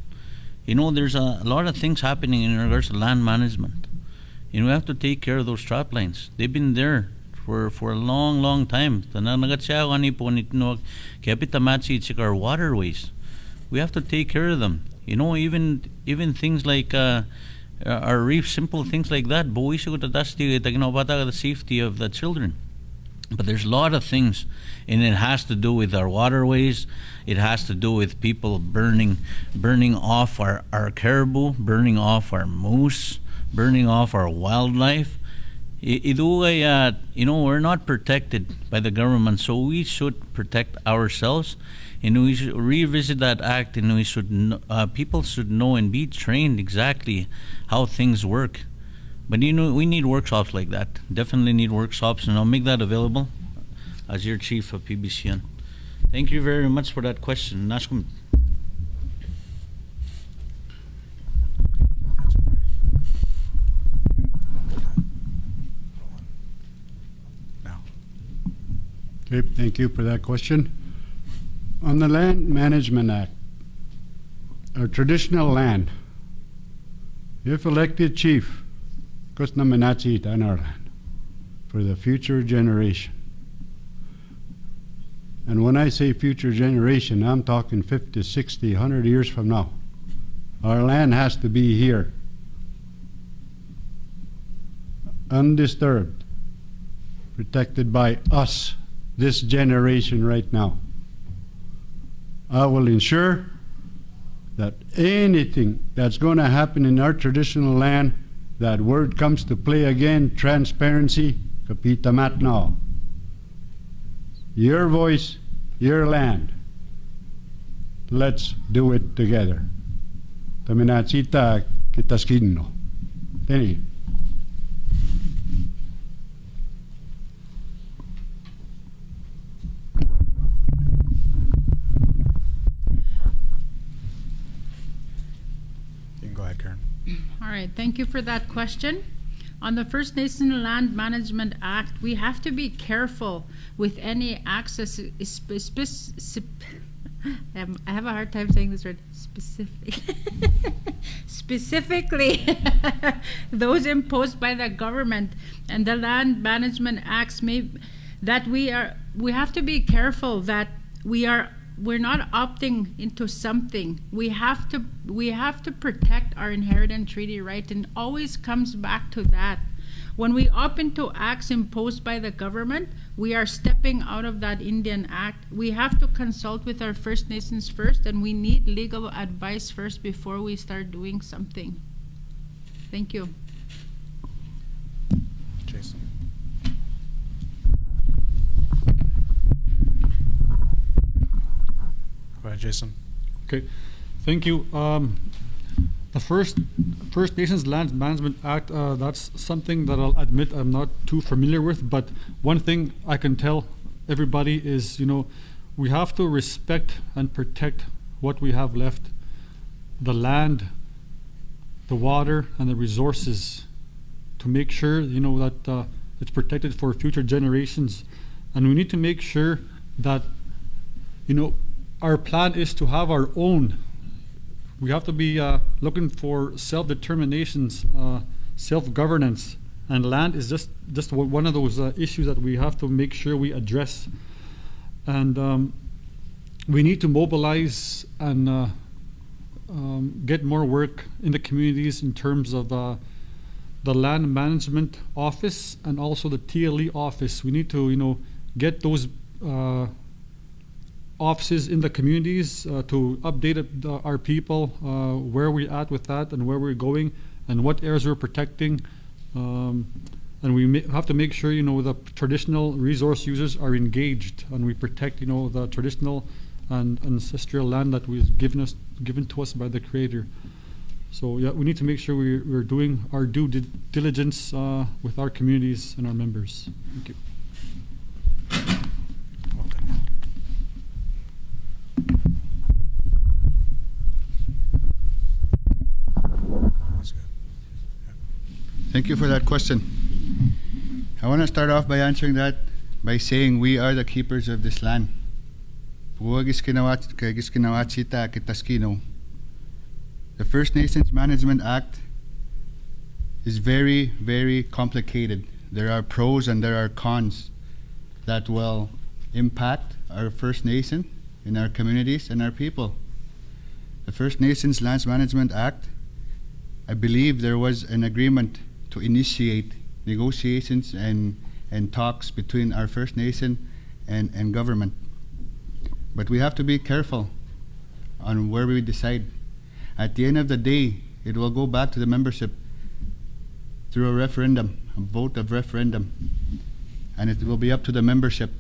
You know, there's a lot of things happening in regards to land management. You know, we have to take care of those trap lines. They've been there for a long, long time. Our waterways. We have to take care of them. You know, even things like our reefs, simple things like that. But we should the safety of the children. But there's a lot of things, and it has to do with our waterways. It has to do with people burning off our caribou, burning off our moose, burning off our wildlife. You know, we're not protected by the government, so we should protect ourselves, and we should revisit that act, and we should people should know and be trained exactly how things work. But you know, we need workshops like that. Definitely need workshops, and I'll make that available as your chief of PBCN. Thank you very much for that question. Nashkum. Okay, thank you for that question. On the Land Management Act, our traditional land, if elected chief, Kusnaminatsit on our land for the future generation. And when I say future generation, I'm talking 50, 60, 100 years from now. Our land has to be here, undisturbed, protected by us, this generation right now. I will ensure that anything that's going to happen in our traditional land, that word comes to play again, transparency, kapita matna. Your voice, your land. Let's do it together. Taminatsita kitaskino. Thank you. You can go ahead, Karen. All right, thank you for that question. On the First Nation Land Management Act, we have to be careful with any access. I have a hard time saying this word. Specifically, those imposed by the government and the Land Management Acts. We have to be careful that we are opting into something. We have to protect our inheritance treaty right, and always comes back to that. When we opt into acts imposed by the government, we are stepping out of that Indian Act. We have to consult with our First Nations first, and we need legal advice first before we start doing something. Thank you. Jason. Go ahead, Jason. Okay, thank you. The First Nations Land Management Act, that's something that I'll admit I'm not too familiar with, but one thing I can tell everybody is, we have to respect and protect what we have left, the land, the water, and the resources, to make sure, that it's protected for future generations. And we need to make sure that, our plan is to have our own. We have to be looking for self-determinations, self-governance, and land is just one of those issues that we have to make sure we address. And we need to mobilize and get more work in the communities in terms of the land management office and also the TLE office. We need to, get those offices in the communities to update our people where we're at with that and where we're going and what areas we're protecting. And we have to make sure, the traditional resource users are engaged and we protect, the traditional and ancestral land that was given to us by the Creator. So yeah, we need to make sure we're doing our due diligence with our communities and our members. Thank you. Thank you for that question. I want to start off by answering that by saying we are the keepers of this land. The First Nations Management Act is very, very complicated. There are pros and there are cons that will impact our First Nation in our communities and our people. The First Nations Lands Management Act, I believe there was an agreement to initiate negotiations and talks between our First Nation and government. But we have to be careful on where we decide. At the end of the day, it will go back to the membership through a referendum, a vote of referendum, and it will be up to the membership.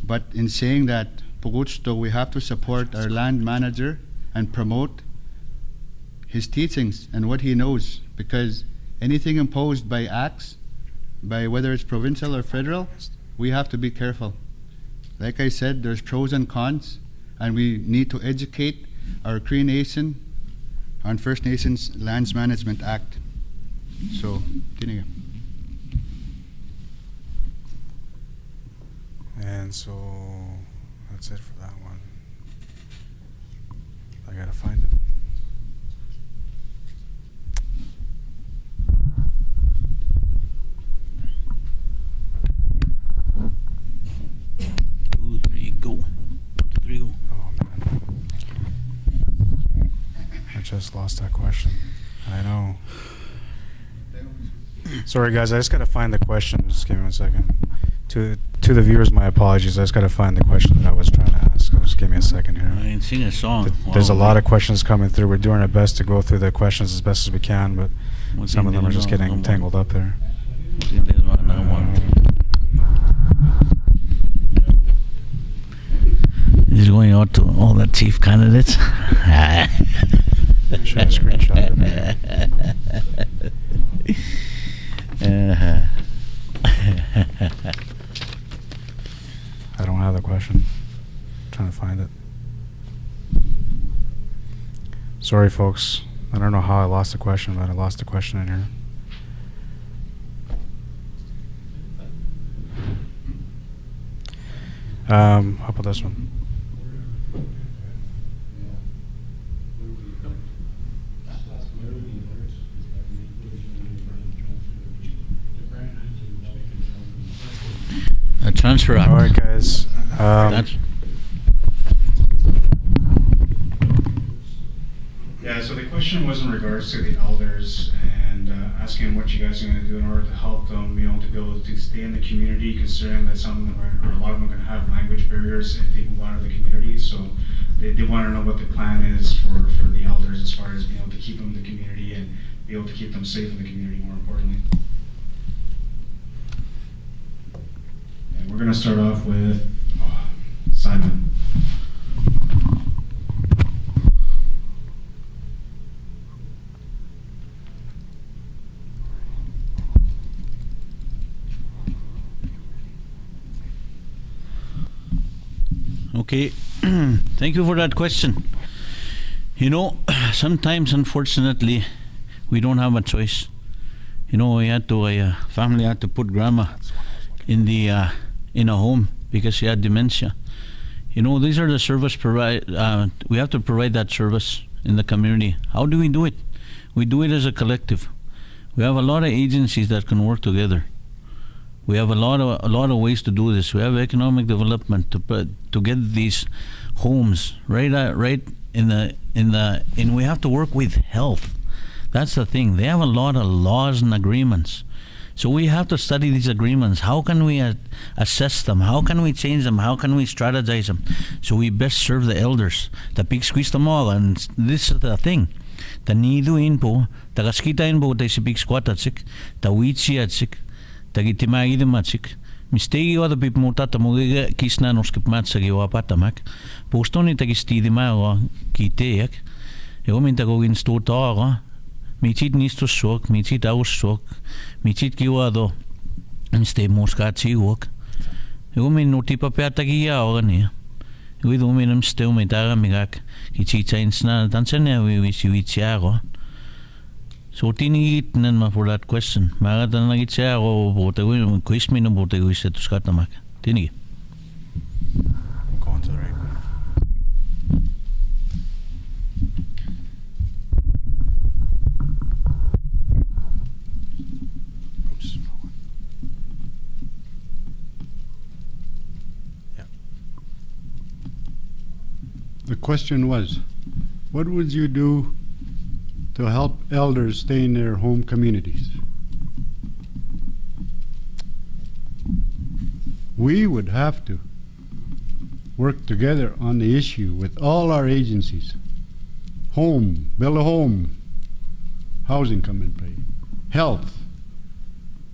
But in saying that, Pugusto, we have to support our land manager and promote his teachings and what he knows, because anything imposed by acts, by whether it's provincial or federal, we have to be careful. Like I said, there's pros and cons, and we need to educate our Cree Nation on First Nations Lands Management Act. So, continue. And so that's it for that one. I gotta find it. Just lost that question. I know. Sorry guys, I just gotta find the question. Just give me 1 second. To the viewers, my apologies. I just gotta find the question that I was trying to ask. So just give me a second here. I ain't seen a song. There's a lot of questions coming through. We're doing our best to go through the questions as best as we can, but some of them are just getting tangled up there. He's going out to all the chief candidates. Should have screenshot it. I don't have the question. I'm trying to find it. Sorry, folks. I don't know how I lost the question, but I lost the question in here. How about this one? A transfer act. All right, guys. question was in regards to the elders and asking what you guys are going to do in order to help them, you know, to be able to stay in the community, considering that some of them or a lot of them are going to have language barriers if they move out of the community. So they want to know what the plan is for the elders as far as being able to keep them in the community and be able to keep them safe in the community, more importantly. And we're going to start off with Simon. Okay, thank you for that question. You know, sometimes, unfortunately, we don't have a choice. You know, family had to put grandma in a home because she had dementia. You know, these are the service we have to provide that service in the community. How do we do it? We do it as a collective. We have a lot of agencies that can work together. We have a lot of ways to do this. We have economic development to get these homes right in we have to work with health. That's the thing. They have a lot of laws and agreements. So we have to study these agreements. How can we assess them? How can we change them? How can we strategize them? So we best serve the elders. The big squeeze them all. And this is the thing. The nido in po, the gaskita in po, the big squat at sick, the wheatsy at sick. Tagitimagi de matsik. Mistegi wa the pip mutata mugiga kisna noskip matsagi wa patamak. Postoni tagisti de ma kiteak. Ego minta go in sto taga. Michit nisto sok, michit aus sok. Michit kiwado. Miste moskatsi wok. Ego min notipa peatagi ya ogani. Ego do minum steu metaga migak. Kichita insna tansania we siwitsiago. So tinigit nan for that question. Magata nagit siya ako bote quiz me no bote quiz to skata mak. Tinigi. Go on to the right. Oops. Yeah. The question was, what would you do to help elders stay in their home communities? We would have to work together on the issue with all our agencies. Home, build a home, housing come in play, health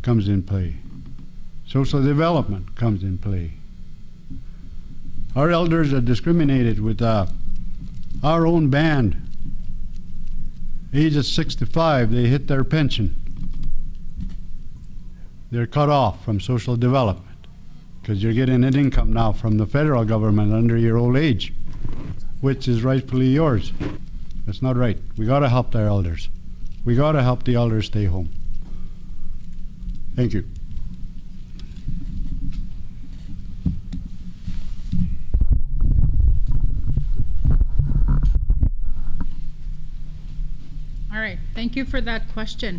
comes in play, social development comes in play. Our elders are discriminated with our own band. Age of 65, they hit their pension. They're cut off from social development because you're getting an income now from the federal government under your old age, which is rightfully yours. That's not right. We got to help our elders. We got to help the elders stay home. Thank you. All right, thank you for that question.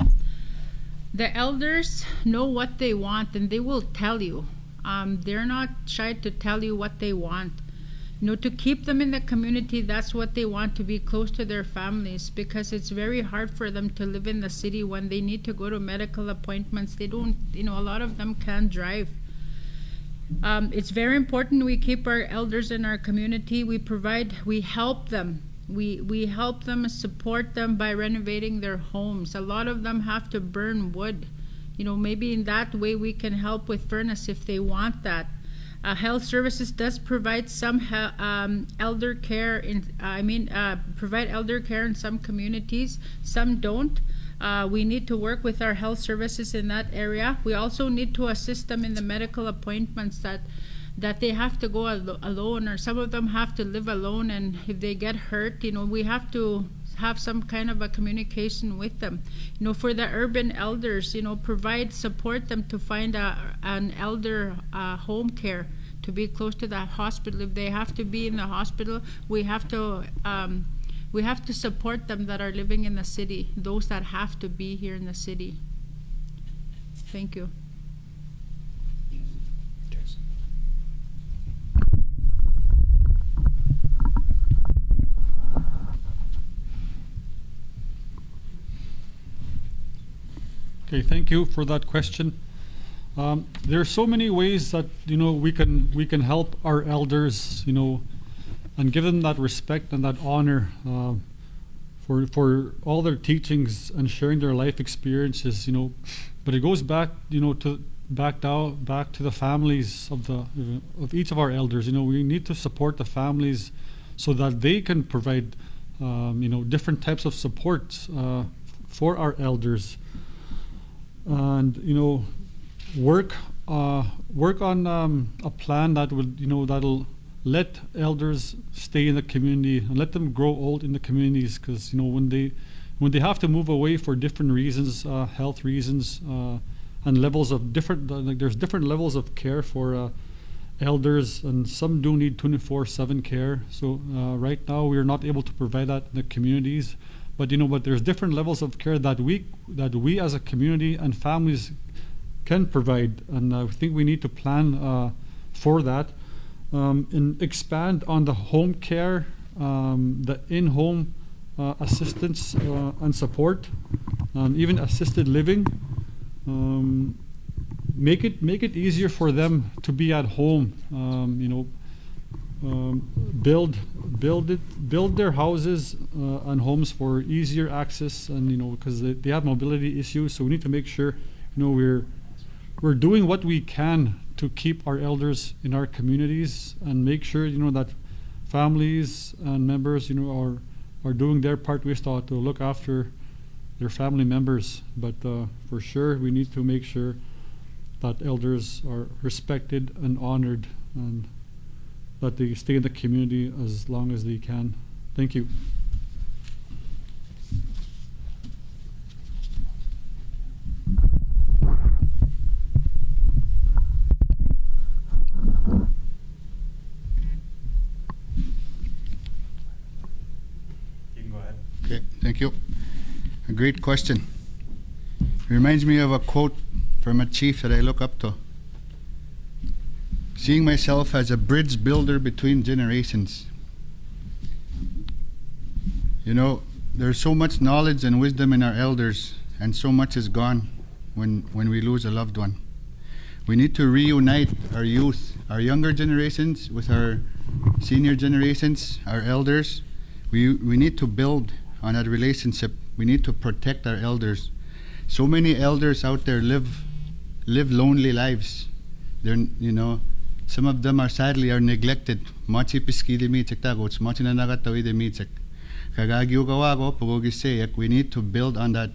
The elders know what they want and they will tell you. They're not shy to tell you what they want. You know, to keep them in the community, that's what they want, to be close to their families, because it's very hard for them to live in the city when they need to go to medical appointments. They don't, you know, a lot of them can't drive. It's very important we keep our elders in our community. We help them. We help them, support them by renovating their homes. A lot of them have to burn wood. You know, maybe in that way we can help with furnace if they want that. Health Services does provide some elder care provide elder care in some communities. Some don't. We need to work with our health services in that area. We also need to assist them in the medical appointments that they have to go alone, or some of them have to live alone, and if they get hurt, you know, we have to have some kind of a communication with them. You know, for the urban elders, you know, support them to find an elder home care, to be close to the hospital. If they have to be in the hospital, we have to support them that are living in the city, those that have to be here in the city. Thank you. Okay, thank you for that question. There are so many ways that we can help our elders, and give them that respect and that honor for all their teachings and sharing their life experiences. But it goes back, back to the families of each of our elders. We need to support the families so that they can provide different types of supports for our elders, and work on a plan that will that'll let elders stay in the community and let them grow old in the communities, because when they have to move away for different reasons, health reasons, and levels of different, there's different levels of care for elders, and some do need 24/7 care. So right now we are not able to provide that in the communities, but there's different levels of care that we as a community and families can provide, and I think we need to plan for that, and expand on the home care, the in-home assistance and support, even assisted living. Make it easier for them to be at home. Build their houses and homes for easier access, and because they have mobility issues. So we need to make sure we're doing what we can to keep our elders in our communities, and make sure that families and members are doing their part to look after their family members. But for sure we need to make sure that elders are respected and honored, and that they stay in the community as long as they can. Thank you. You can go ahead. Okay, thank you. A great question. Reminds me of a quote from a chief that I look up to. Seeing myself as a bridge builder between generations. There's so much knowledge and wisdom in our elders, and so much is gone when we lose a loved one. We need to reunite our youth, our younger generations with our senior generations, our elders. We need to build on that relationship. We need to protect our elders. So many elders out there live lonely lives. Some of them are sadly neglected. Machi piskili mitzek tagots, machi na nagatawi mitzek. Kagagyo gawago pogogiseyek. We need to build on that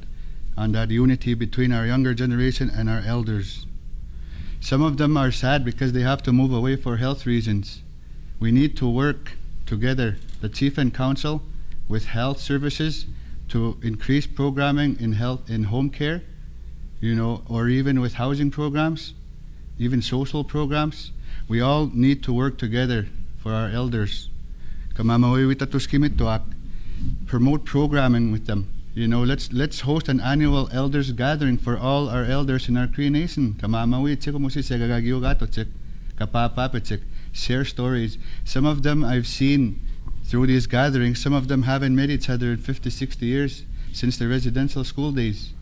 unity between our younger generation and our elders. Some of them are sad because they have to move away for health reasons. We need to work together, the chief and council, with health services to increase programming in health, in home care, or even with housing programs, even social programs. We all need to work together for our elders. Promote programming with them. Let's host an annual elders gathering for all our elders in our Cree Nation. Share stories. Some of them I've seen through these gatherings. Some of them haven't met each other in 50, 60 years since the residential school days.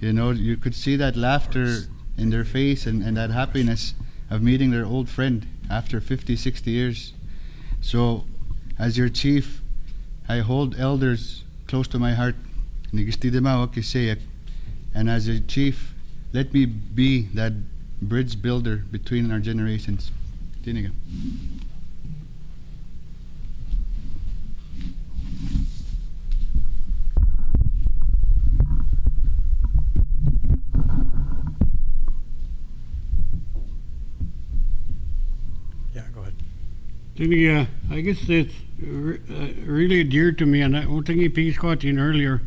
You could see that laughter in their face, and that happiness of meeting their old friend after 50, 60 years. So, as your chief, I hold elders close to my heart. And as a chief, let me be that bridge builder between our generations. Tiniga. Yeah, go ahead. I guess it's really dear to me, and I was thinking Peace Scottin earlier.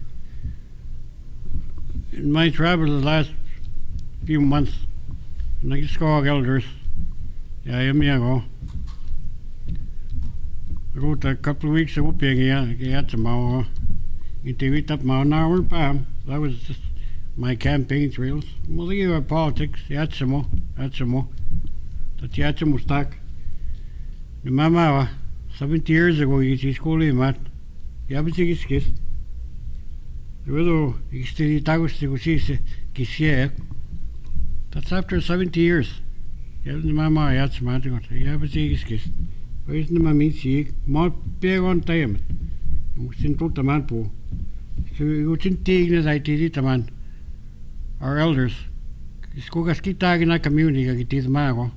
In my travels the last few months, and I just go elders. Yeah, I go. I go to a couple of weeks ago, I some more. That was just my campaign trails. Well, think about politics. That's some more. That's some more stuck. The mama, 70 years ago, she's calling Matt. You haven't seen his kiss. Luego, that's after 70 years. Yeah, the mama, yeah, it's mad. Yeah, but he's kissed. Where's the mammy? See, more big on time. You must in total man po. So you can take this idea, man. Our elders. Skogas kita in a community, it is mago.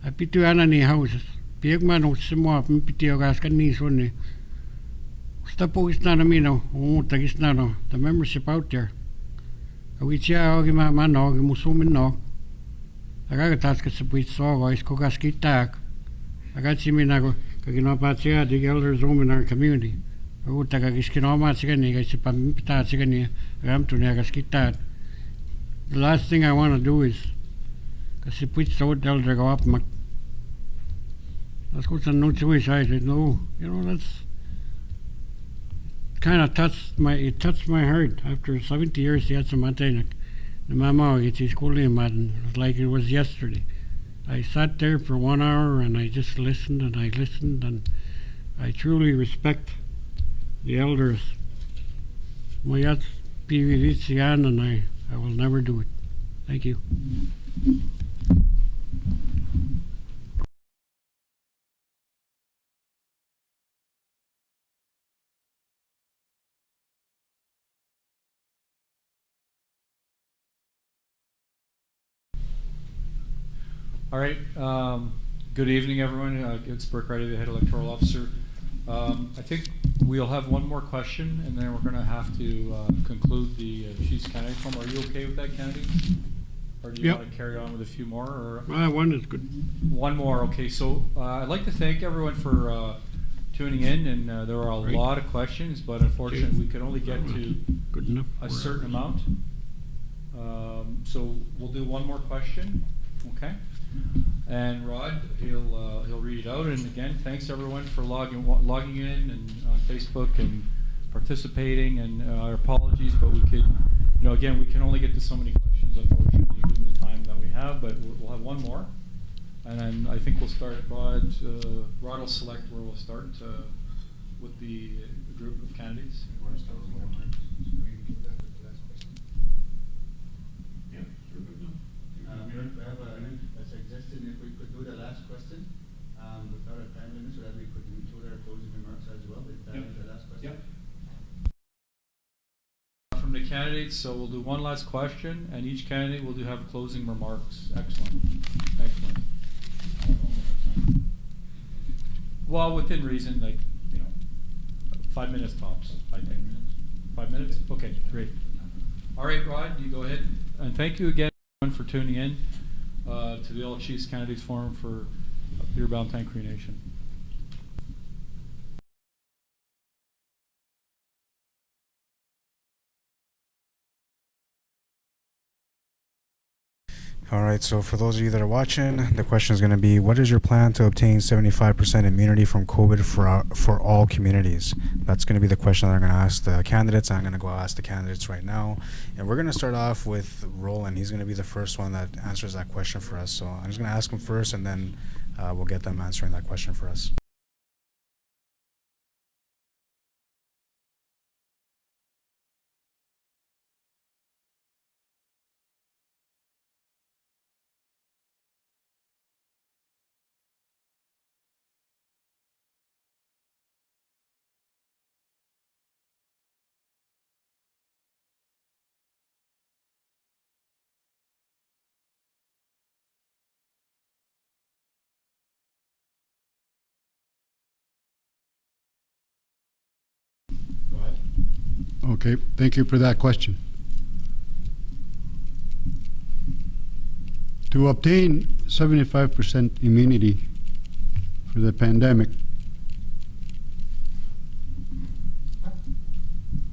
I put you any houses. Big man who's some more, Pitiogas can knees only. Stapo is not a mino, is not the membership out there. We chia my man, Musumin no. I got a task at the saw, I skogaski tag. I got Siminago, Kaginopatia, the elders home in our community. I would take a skinoma cigani, I suppose, cigani, I'm to Nagaskitat. The last thing I want to do is, because he puts the old elder go up, let's go to no choice. I said, no, that's kind of touched my heart. After 70 years, he had some Montana. The mama gets his schooling, man. It was like it was yesterday. I sat there for 1 hour and I just listened and I listened, and I truly respect the elders. Mayats Piviritzian, and I will never do it. Thank you. All right. Good evening, everyone. It's Burke Riley, the head electoral officer. I think we'll have one more question, and then we're going to have to conclude the Chiefs candidate form. Are you okay with that, Kennedy? Or do you want to carry on with a few more? Or One is good. one more. Okay. So I'd like to thank everyone for tuning in, and there were a lot of questions, but unfortunately we could only get to Good enough. a certain amount. So we'll do one more question. Okay. And Rod, he'll read it out. And again, thanks everyone for logging in and on Facebook and participating. And our apologies, but we could, again, we can only get to so many questions, unfortunately, given the time that we have. But we'll have one more, and then I think we'll start. Rod will select where we'll start with the group of candidates. You want to start with one? We have a suggestion if we could do the last question without a time limit, so that we could include our closing remarks as well. If that is the last question. From the candidates, so we'll do one last question, and each candidate will have closing remarks. Excellent. Well, within reason, 5 minutes tops, I think. 5 minutes? Okay, great. All right, Rod, you go ahead. And thank you again for tuning in to the All Chiefs Candidates Forum for Peter Ballantyne Cree Nation. All right, so for those of you that are watching, the question is going to be, what is your plan to obtain 75% immunity from COVID for all communities? That's going to be the question that I'm going to ask the candidates. I'm going to go ask the candidates right now. And we're going to start off with Roland. He's going to be the first one that answers that question for us. So I'm just going to ask him first, and then we'll get them answering that question for us. Okay, thank you for that question. To obtain 75% immunity for the pandemic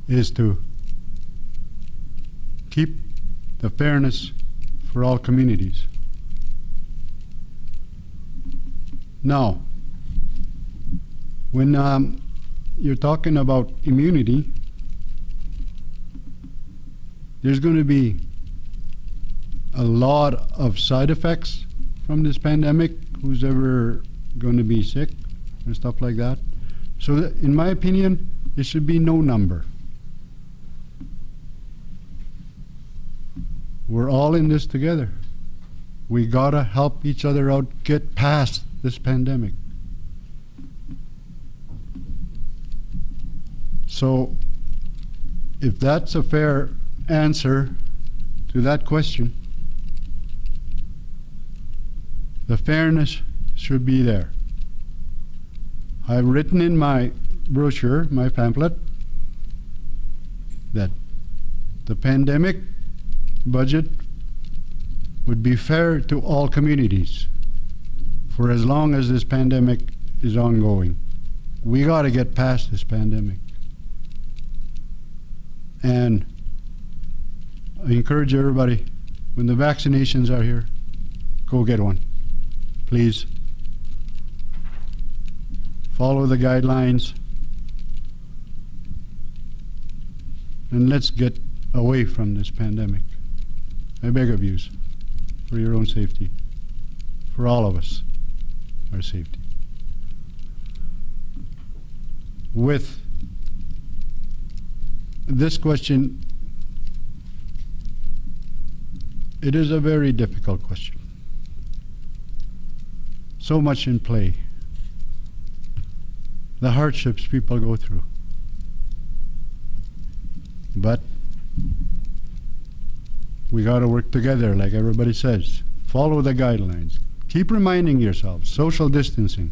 is to keep the fairness for all communities. Now, when you're talking about immunity, there's going to be a lot of side effects from this pandemic. Who's ever going to be sick and stuff like that? So in my opinion, there should be no number. We're all in this together. We gotta help each other out, get past this pandemic. So, if that's a fair answer to that question, the fairness should be there. I've written in my brochure, my pamphlet, that the pandemic budget would be fair to all communities for as long as this pandemic is ongoing. We got to get past this pandemic. And I encourage everybody, when the vaccinations are here, go get one, please. Follow the guidelines, and let's get away from this pandemic. I beg of you, for your own safety, for all of us, our safety. With this question, it is a very difficult question. So much in play. The hardships people go through. But we got to work together, like everybody says. Follow the guidelines. Keep reminding yourselves, social distancing.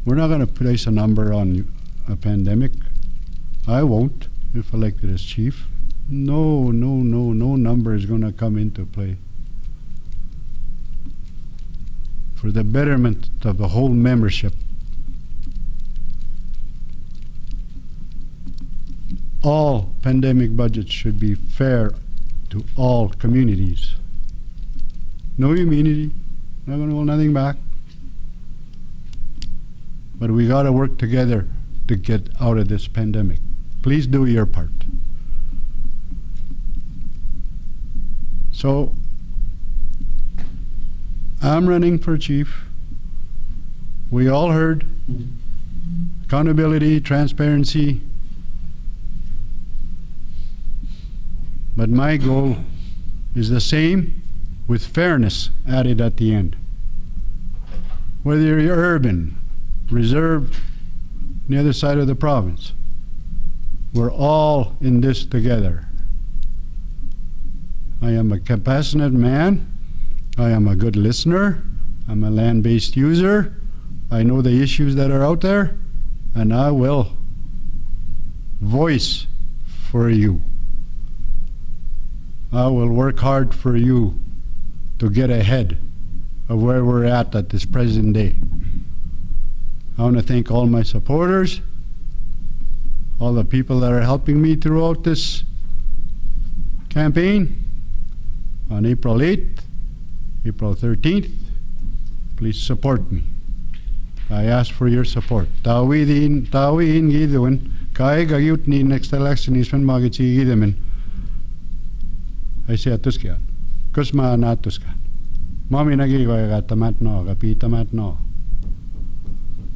We're not going to place a number on a pandemic. I won't, if elected as chief. No number is going to come into play. For the betterment of the whole membership, all pandemic budgets should be fair to all communities. No immunity, not going to hold nothing back. But we got to work together to get out of this pandemic. Please do your part. So, I'm running for chief. We all heard accountability, transparency. But my goal is the same, with fairness added at the end. Whether you're urban, reserved, on the other side of the province, we're all in this together. I am a compassionate man. I am a good listener. I'm a land-based user. I know the issues that are out there, and I will voice for you. I will work hard for you to get ahead of where we're at this present day. I want to thank all my supporters, all the people that are helping me throughout this campaign. On April 8th, April 13th, please support me. I ask for your support. Tawin gidwin, kai gagyut ni next election is when magichi gidemen. I say atuskan. Kusma na atuskan. Mami nagi ko ga tamat no, kapi tamat no.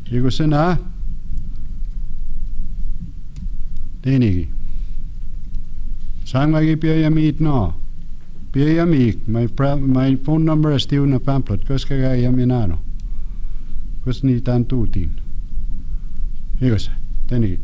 Igusin ha? Tinigi. Sang magi piya meet no. Piyamik, my phone number is still in a pamphlet. Kus kaya yaminano. Kus ni tantutin. Higos, tenigi.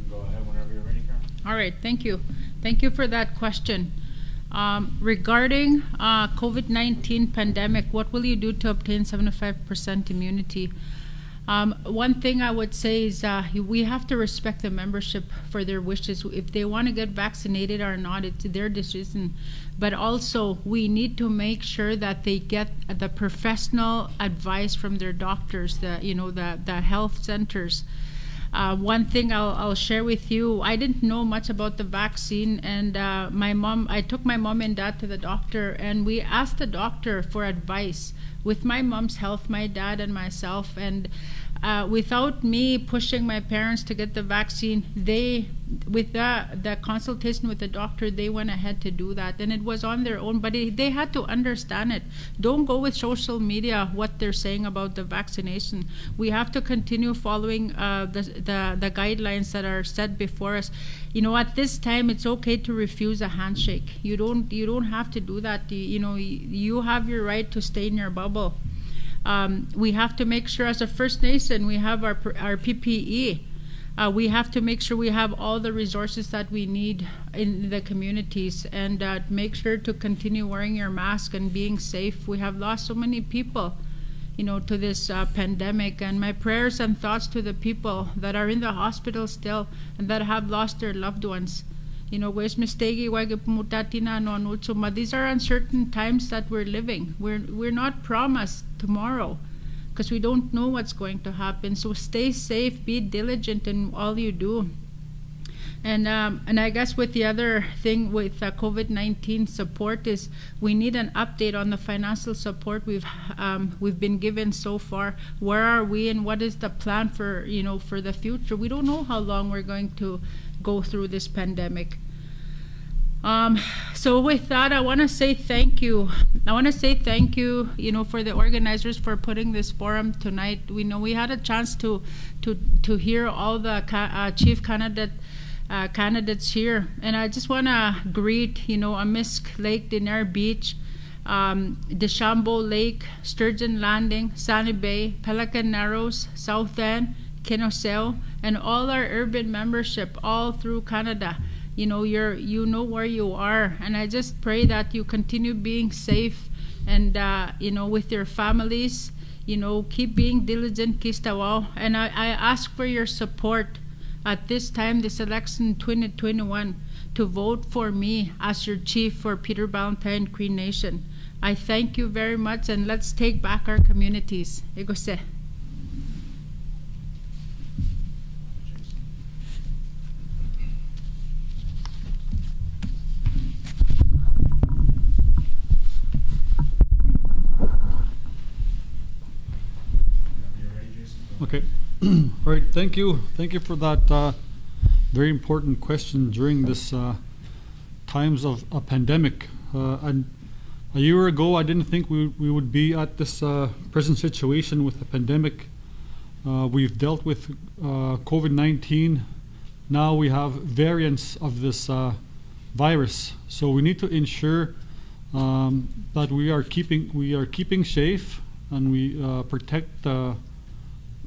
Go ahead whenever you're ready, Karen. All right, thank you. Thank you for that question. Regarding COVID-19 pandemic, what will you do to obtain 75% immunity? One thing I would say is we have to respect the membership for their wishes. If they want to get vaccinated or not, it's their decision. But also, we need to make sure that they get the professional advice from their doctors, the health centers. One thing I'll share with you, I didn't know much about the vaccine, and I took my mom and dad to the doctor, and we asked the doctor for advice with my mom's health, my dad and myself, and without me pushing my parents to get the vaccine, with the consultation with the doctor, they went ahead to do that, and it was on their own. But they had to understand it. Don't go with social media what they're saying about the vaccination. We have to continue following the guidelines that are set before us. At this time, it's okay to refuse a handshake. You don't have to do that. You have your right to stay in your bubble. We have to make sure, as a First Nation, we have our PPE. We have to make sure we have all the resources that we need in the communities, and make sure to continue wearing your mask and being safe. We have lost so many people, to this pandemic, and my prayers and thoughts to the people that are in the hospital still and that have lost their loved ones. These are uncertain times that we're living. We're not promised tomorrow, because we don't know what's going to happen. So stay safe, be diligent in all you do. And I guess with the other thing with COVID-19 support is we need an update on the financial support we've been given so far. Where are we, and what is the plan for for the future? We don't know how long we're going to go through this pandemic. So with that, I want to say thank you. For the organizers for putting this forum tonight. We know we had a chance to hear all the chief candidates here, and I just want to greet Amisk Lake, Dinar Beach, Deschambault Lake, Sturgeon Landing, Sunny Bay, Pelican Narrows, South End, Kinoseo, and all our urban membership all through Canada. You know where you are, and I just pray that you continue being safe, and with your families. Keep being diligent, Kistawa, and I ask for your support at this time, this election 2021, to vote for me as your chief for Peter Ballantyne Cree Nation. I thank you very much, and let's take back our communities. Egose. Okay. All right. Thank you. Thank you for that very important question during this times of a pandemic. And a year ago, I didn't think we would be at this present situation with the pandemic. We've dealt with COVID-19. Now we have variants of this virus. So we need to ensure that we are keeping safe, and we protect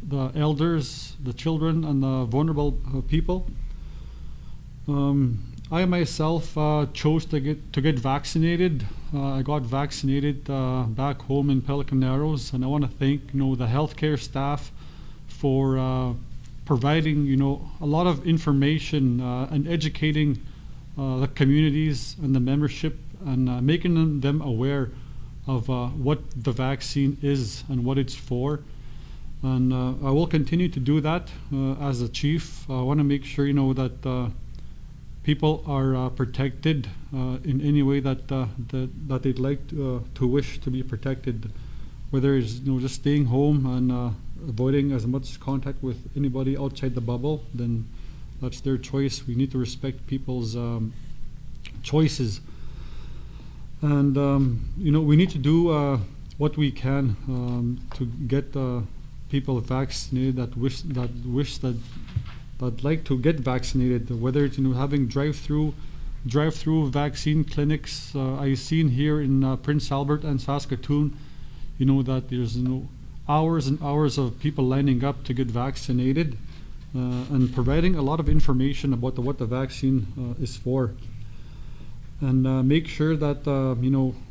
the elders, the children, and the vulnerable people. I myself chose to get vaccinated. I got vaccinated back home in Pelican Narrows, and I want to thank the healthcare staff for providing a lot of information and educating the communities and the membership, and making them aware of what the vaccine is and what it's for. And I will continue to do that as a chief. I want to make sure that people are protected in any way that they'd like to wish to be protected, whether it's just staying home and avoiding as much contact with anybody outside the bubble. Then that's their choice. We need to respect people's choices, and we need to do what we can to get people vaccinated that like to get vaccinated, whether it's having drive-through vaccine clinics. I've seen here in Prince Albert and Saskatoon, that there's hours and hours of people lining up to get vaccinated, and providing a lot of information about what the vaccine is for. And make sure that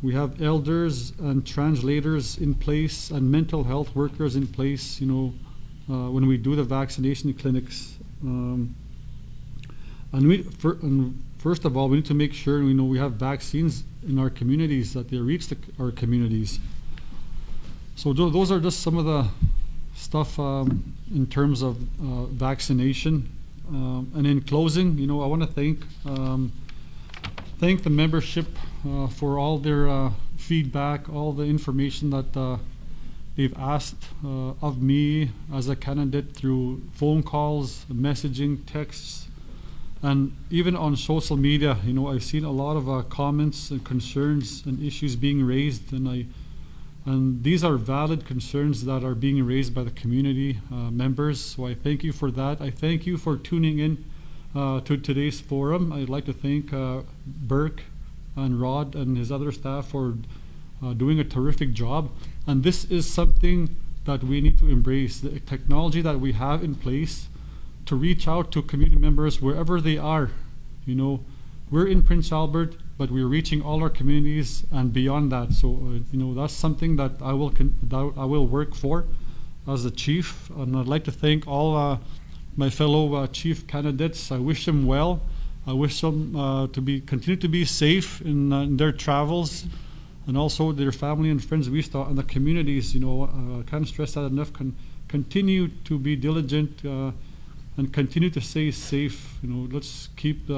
we have elders and translators in place and mental health workers in place when we do the vaccination clinics. And first of all, we need to make sure we have vaccines in our communities, that they reach our communities. So those are just some of the stuff in terms of vaccination. And in closing, I want to thank the membership for all their feedback, all the information that they've asked of me as a candidate through phone calls, messaging, texts, and even on social media. You know, I've seen a lot of comments and concerns and issues being raised, and these are valid concerns that are being raised by the community members. So I thank you for that. I thank you for tuning in to today's forum. I'd like to thank Burke and Rod and his other staff for doing a terrific job. And this is something that we need to embrace, the technology that we have in place to reach out to community members wherever they are. You know, we're in Prince Albert, but we're reaching all our communities and beyond that. So, you know, that's something that I will work for as the chief. And I'd like to thank all my fellow chief candidates. I wish them well. I wish them to continue to be safe in their travels, and also their family and friends and the communities. You know, can't stress that enough. Continue to be diligent and continue to stay safe. You know, let's keep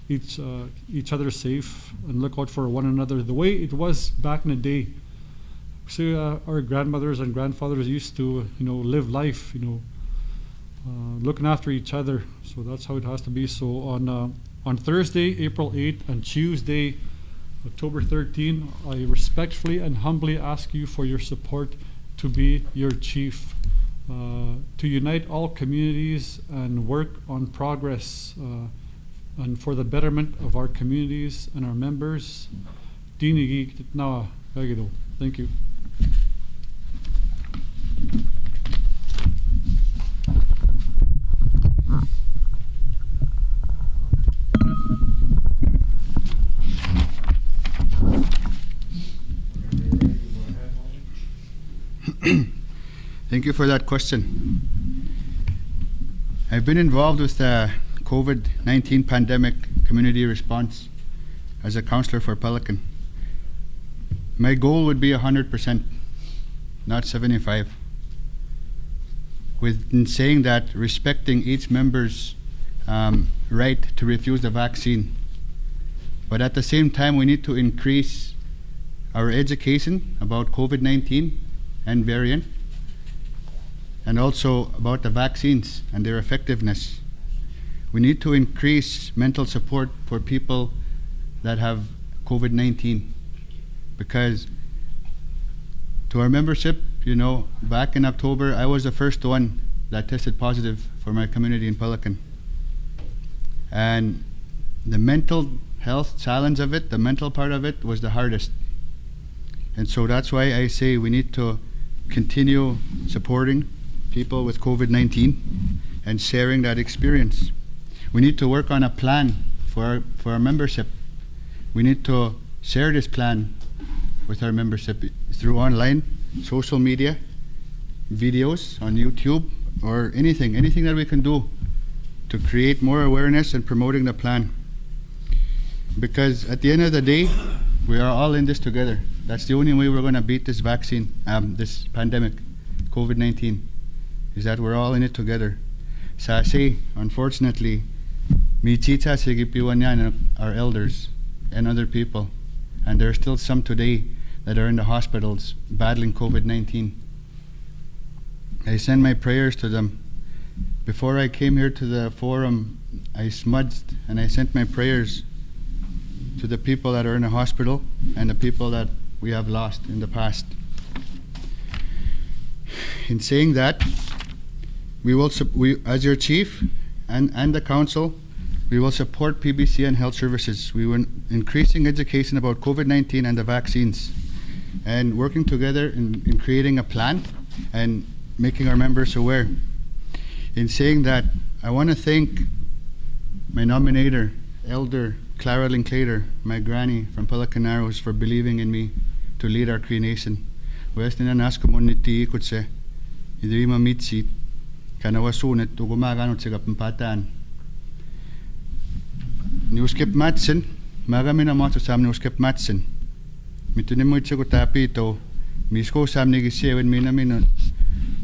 each other safe and look out for one another the way it was back in the day. So our grandmothers and grandfathers used to, you know, live life, you know, looking after each other. So that's how it has to be. So on Thursday, April 8th, and Tuesday, October 13th, I respectfully and humbly ask you for your support to be your chief, to unite all communities and work on progress and for the betterment of our communities and our members. Thank you. Thank you for that question. I've been involved with the COVID-19 pandemic community response as a counselor for Pelican. My goal would be 100%, not 75%. In saying that, respecting each member's right to refuse the vaccine. But at the same time, we need to increase our education about COVID-19 and variant, and also about the vaccines and their effectiveness. We need to increase mental support for people that have COVID-19, because to our membership, you know, back in October, I was the first one that tested positive for my community in Pelican. And the mental health challenge of it, the mental part of it, was the hardest. And so that's why I say we need to continue supporting people with COVID-19 and sharing that experience. We need to work on a plan for our membership. We need to share this plan with our membership through online, social media, videos on YouTube, or anything that we can do to create more awareness and promoting the plan. Because at the end of the day, we are all in this together. That's the only way we're going to beat this vaccine, this pandemic, COVID-19, is that we're all in it together. Sasi, unfortunately, Michita Sigipiwanyan, our elders and other people, and there are still some today that are in the hospitals battling COVID-19. I send my prayers to them. Before I came here to the forum, I smudged and I sent my prayers to the people that are in the hospital and the people that we have lost in the past. In saying that, we as your chief and the council, we will support PBC and health services. We will increasing education about COVID-19 and the vaccines, and working together in creating a plan and making our members aware. In saying that, I want to thank my nominator, Elder Clara Linklater, my granny from Pelican Narrows, for believing in me to lead our Cree Nation. West Ninanas community ikutse, idrima mitsi, kanawasunet tugumaganot sa kapampatan. Newskip Matson, marami na mga sa Newskip Matson. Mitunimoy sa kutapi ito, misko sa amni gisiyawan minamin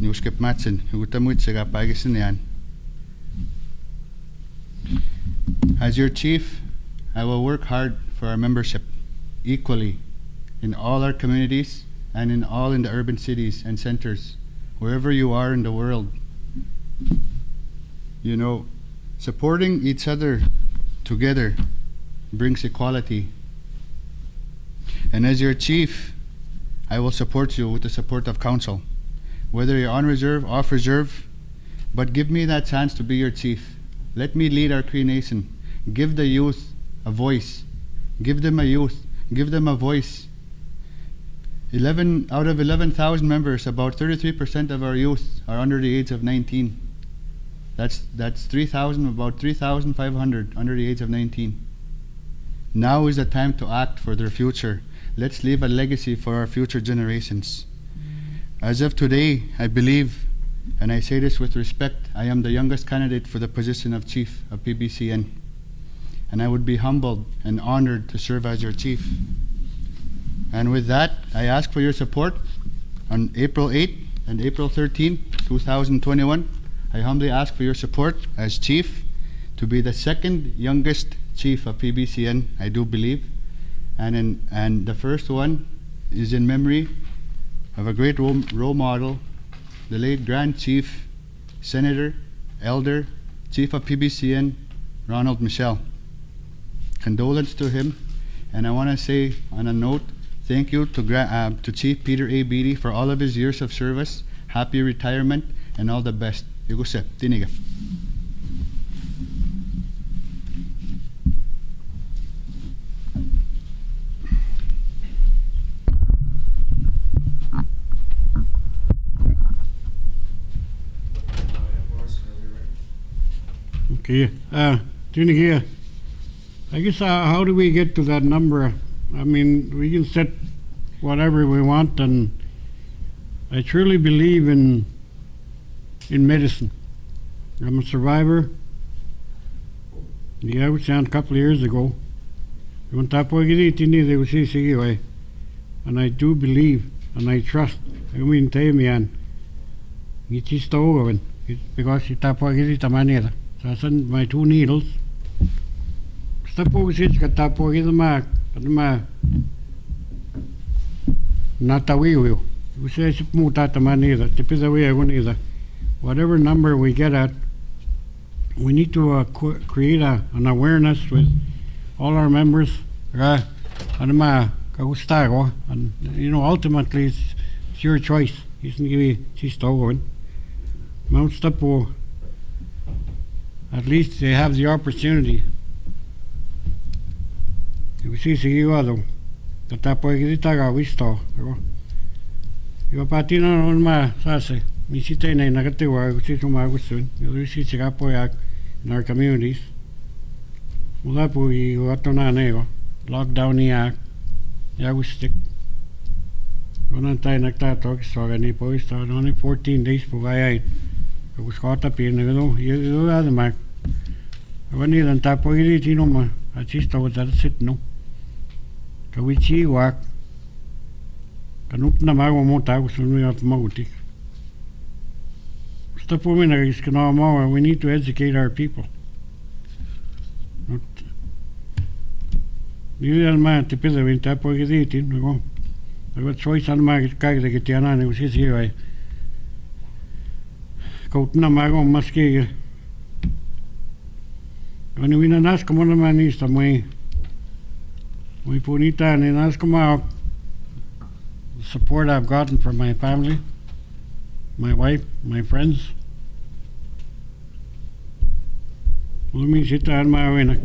Newskip Matson, hugutamoy sa kapagisin yan. As your chief, I will work hard for our membership equally in all our communities and in the urban cities and centers, wherever you are in the world. You know, supporting each other together brings equality. And as your chief, I will support you with the support of council, whether you're on reserve, off reserve, but give me that chance to be your chief. Let me lead our Cree Nation. Give the youth a voice. Give them a voice. 11 out of 11,000 members, about 33% of our youth are under the age of 19. That's about 3,500 under the age of 19. Now is the time to act for their future. Let's leave a legacy for our future generations. As of today, I believe, and I say this with respect, I am the youngest candidate for the position of Chief of PBCN. And I would be humbled and honored to serve as your chief. And with that, I ask for your support on April 8 and April 13, 2021. I humbly ask for your support as chief to be the second youngest chief of PBCN, I do believe. And the first one is in memory of a great role model, the late Grand Chief, Senator, Elder, Chief of PBCN, Ronald Michel. Condolence to him, and I want to say on a note, thank you to Chief Peter A. Beatty for all of his years of service. Happy retirement and all the best. Yugusep, tiniga. Okay, Tiniga, I guess how do we get to that number? I mean, we can set whatever we want, and I truly believe in medicine. I'm a survivor. Yeah, I was saying a couple of years ago. And I do believe and I trust. I mean, because so my two needles. Whatever number we get at, we need to create an awareness with all our members. And you know, ultimately it's your choice. At least they have the opportunity. Yo patina no ma sase mi sita na nagatewa gusto sumagusun yo si sigapoyak in our communities. Mula po I wato na nego lockdown niya ya gustik. Wanan tayo nagtatalk so gani po ito only 14 days po kaya gusto tapin na gano yo ada mak. Wani dan tapo iri tino ma atista wala sit no. Kawichi wak kanut na mago mo tago sunu at magutik. Stop women we need to educate our people. You man to pilla in tapo giditi no. I got choice on my kag de gitiana ne usi here. Kaut na mago maski. When we na ask mo na manista mo. We punita and ask mo support I've gotten from my family, my wife, my friends. Let me sit down my way.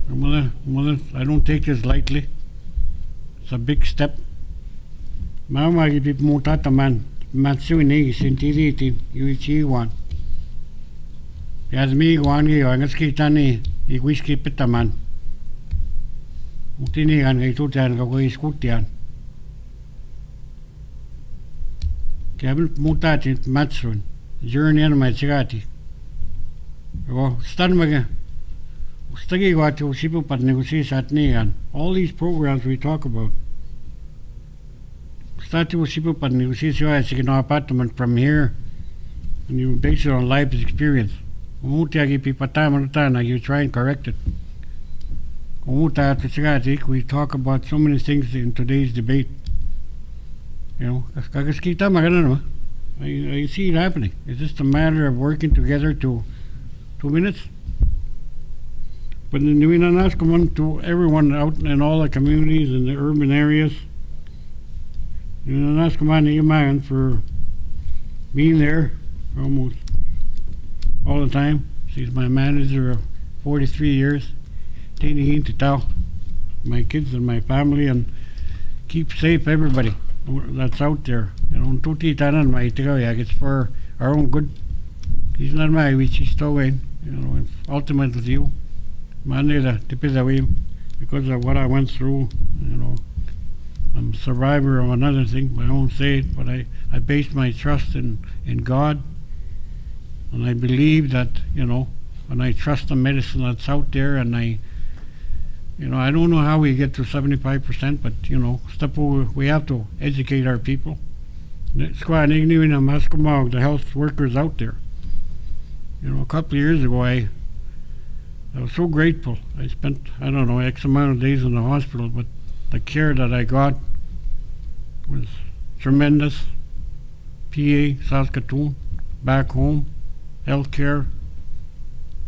Mother, I don't take this lightly. It's a big step. Mama give mo tata man. Matsuni sintiriti yuichi one. As me one year, I'm skitani, I whiskey pitaman. Utini and I told her go is kutian. Kabel mutati matsun journey and my chigati. Oh, stand maga. Stagi what to sipu pat negotiate at Nian. All these programs we talk about. Start to sipu pat negotiate an apartment from here, and you base it on life experience. Mutiagi pipatama you try and correct it. We talk about so many things in today's debate. You know, kakaskita magana naman. I see it happening. It's just a matter of working together to 2 minutes. But ninanas ko man to everyone out in all the communities in the urban areas. Ninanas ko man ni Iman for being there for almost all the time. She's my manager of 43 years. Tinihin to tao my kids and my family, and keep safe everybody that's out there. You know, tuti tanan may tigawyak. It's for our own good. He's not my which is going. You know, it's ultimate with you. Manila tipidawim because of what I went through. You know, I'm a survivor of another thing. I won't say it, but I based my trust in God, and I believe that, you know, when I trust the medicine that's out there, and I don't know how we get to 75%, but, you know, we have to educate our people. The health workers out there. You know, a couple of years ago, I was so grateful. I spent, I don't know, X amount of days in the hospital, but the care that I got was tremendous. PA, Saskatchewan, back home, health care,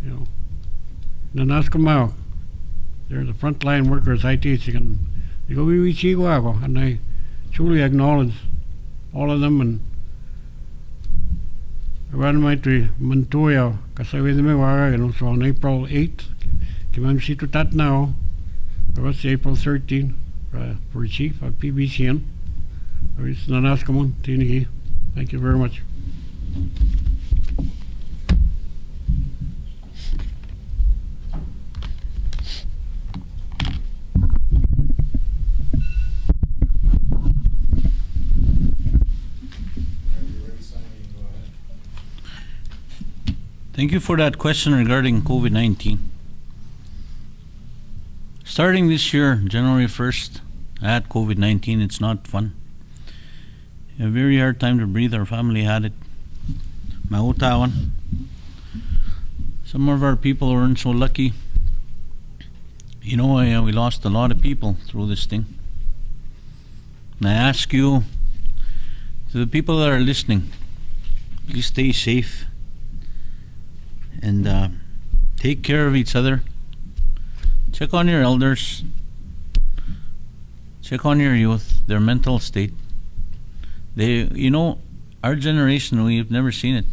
you know. Nanaskamao. They're the frontline workers I teach, and they go, and I truly acknowledge all of them. And around my tree, Montoya, Kasawi, you know, so on April 8th, Kimam Situ Tat now, it was April 13th for Chief of PBCN. It's Nanaskamon, Tinigi. Thank you very much. Thank you for that question regarding COVID-19. Starting this year, January 1st, I had COVID-19. It's not fun. A very hard time to breathe. Our family had it. Mautawan. Some of our people weren't so lucky. You know, we lost a lot of people through this thing. And I ask you, to the people that are listening, please stay safe. And take care of each other. Check on your elders. Check on your youth, their mental state. You know, our generation, we've never seen it.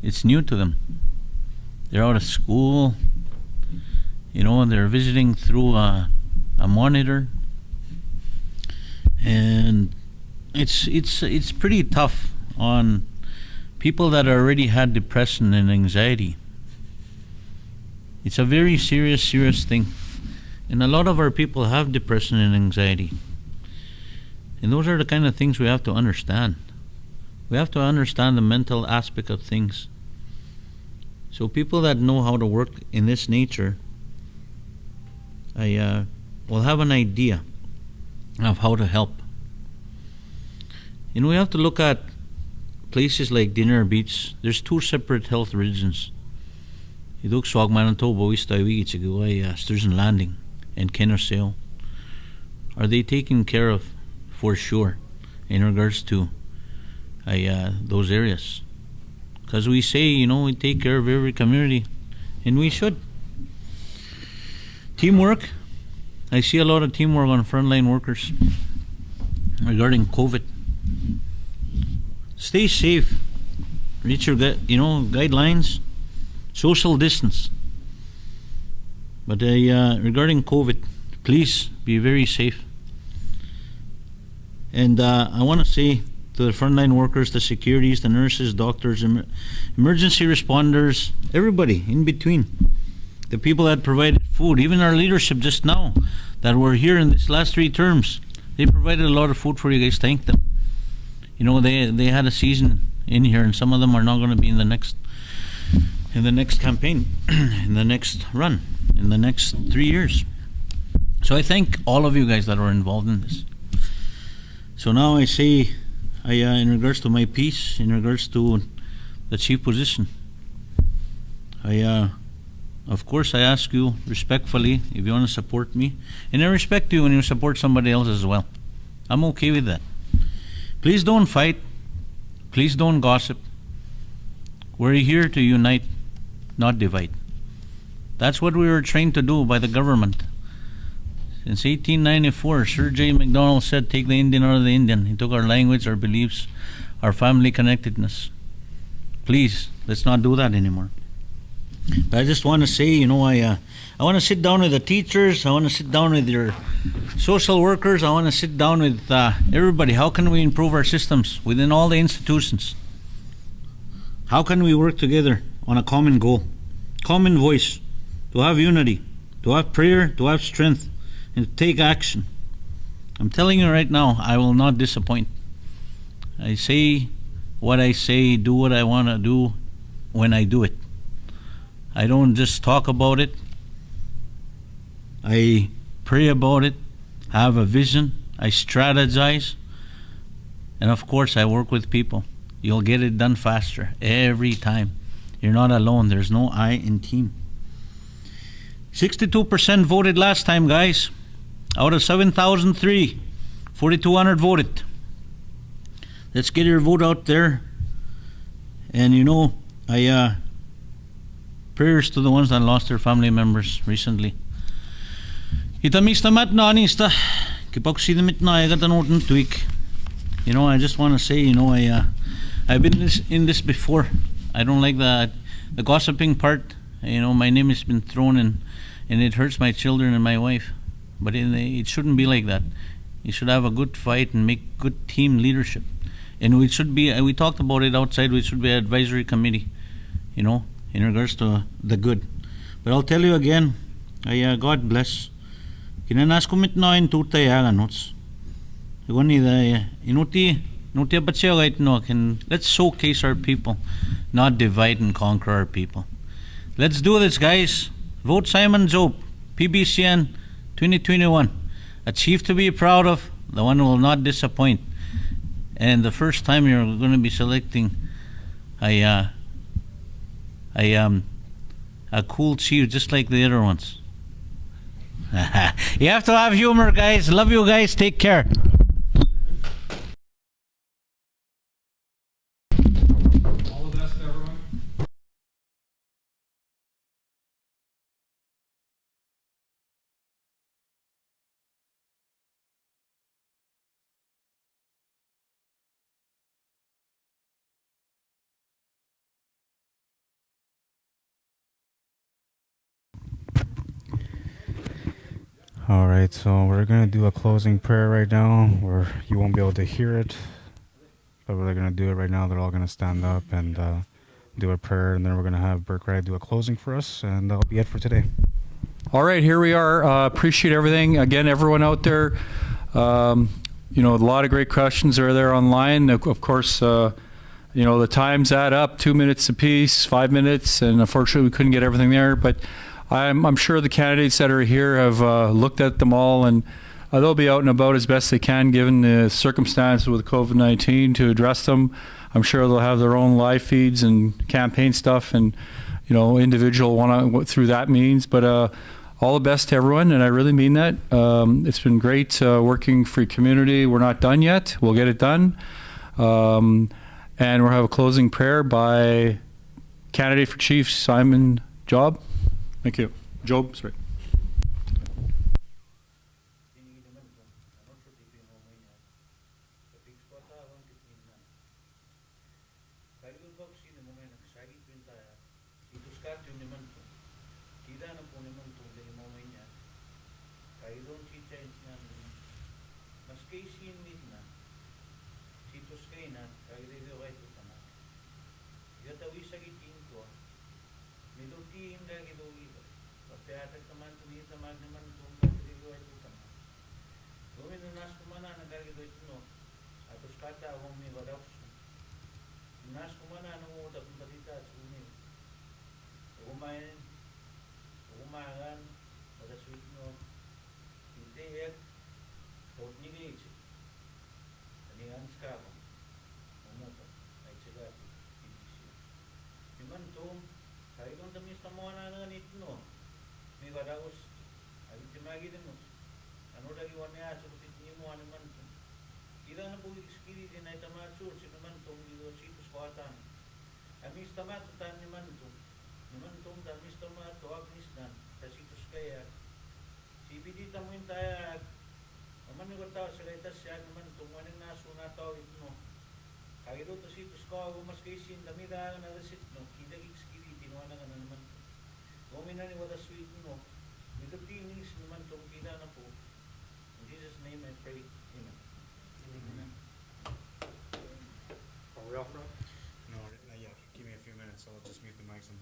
It's new to them. They're out of school, you know, and they're visiting through a monitor. And it's pretty tough on people that already had depression and anxiety. It's a very serious thing. And a lot of our people have depression and anxiety. And those are the kind of things we have to understand. We have to understand the mental aspect of things. So people that know how to work in this nature, will have an idea of how to help. And we have to look at places like Dinner Beach. There's two separate health regions. Iduk Manitoba, Sturgeon Landing and Kennersale. Are they taken care of? For sure, in regards to those areas. Because we say, you know, we take care of every community, and we should. Teamwork. I see a lot of teamwork on frontline workers regarding COVID. Stay safe. Reach your guidelines. Social distance. But regarding COVID, please be very safe. And I want to say to the frontline workers, the securities, the nurses, doctors, emergency responders, everybody in between, the people that provided food, even our leadership just now that were here in these last 3 terms, they provided a lot of food for you guys. Thank them. You know, they had a season in here, and some of them are not going to be in the next campaign, in the next run, in the next 3 years. So I thank all of you guys that are involved in this. So now I say, in regards to my piece, in regards to the chief position, of course I ask you respectfully if you want to support me, and I respect you when you support somebody else as well. I'm okay with that. Please don't fight. Please don't gossip. We're here to unite, not divide. That's what we were trained to do by the government. Since 1894, Sir J. Macdonald said, take the Indian out of the Indian. He took our language, our beliefs, our family connectedness. Please, let's not do that anymore. But I just want to say, I want to sit down with the teachers. I want to sit down with your social workers. I want to sit down with everybody. How can we improve our systems within all the institutions? How can we work together on a common goal, common voice, to have unity, to have prayer, to have strength, and to take action? I'm telling you right now, I will not disappoint. I say what I say, do what I want to do when I do it. I don't just talk about it. I pray about it, have a vision, I strategize, and of course I work with people. You'll get it done faster every time. You're not alone. There's no I in team. 62% voted last time, guys. Out of 7,003, 4,200 voted. Let's get your vote out there. And prayers to the ones that lost their family members recently. Itamistamat na anista. Kipagsidamit na ayagatan tweak. I just want to say, I've been in this before. I don't like the gossiping part. My name has been thrown in, and it hurts my children and my wife. But it shouldn't be like that. You should have a good fight and make good team leadership. And we talked about it outside, we should be an advisory committee, in regards to the good. But I'll tell you again, God bless. Kinanas kumit na in tutay aganots. Let's showcase our people, not divide and conquer our people. Let's do this, guys. Vote Simon Job, PBCN 2021. A chief to be proud of, the one who will not disappoint. And the first time you're going to be selecting a cool chief, just like the other ones. You have to have humor, guys. Love you guys. Take care. All the best, everyone. All right, so we're going to do a closing prayer right now where you won't be able to hear it, but we're going to do it right now. They're all going to stand up and do a prayer, and then we're going to have Burke Wright do a closing for us, and that'll be it for today. All right, here we are. Appreciate everything. Again, everyone out there, a lot of great questions are there online. Of course, the times add up, 2 minutes apiece, 5 minutes, and unfortunately we couldn't get everything there, but I'm sure the candidates that are here have looked at them all, and they'll be out and about as best they can given the circumstances with COVID-19 to address them. I'm sure they'll have their own live feeds and campaign stuff and, individual through that means. But all the best to everyone, and I really mean that. It's been great working for your community. We're not done yet. We'll get it done. And we'll have a closing prayer by candidate for chief, Simon Job. Thank you. Job, sorry. Kita na po iskili din ay tamatsu, sinuman tong situs ko atan. Amis tamat tan ni manto. Ni mantong tan mis tamat to agnis dan. Ta situs kaya. CBD tamuin tayo. Aman ko tao sa kaitas siya ni mantong waning naso na tao itno. Kaya to situs ko mas kaisin damida na resit no. Kita iskili tinuana nga naman. Gumina ni wala sweet no. With the feelings naman tong kita na po. In Jesus' name I pray. Amen. Amen. Are we off, bro? No, not yet. Give me a few minutes. I'll just mute the mics and.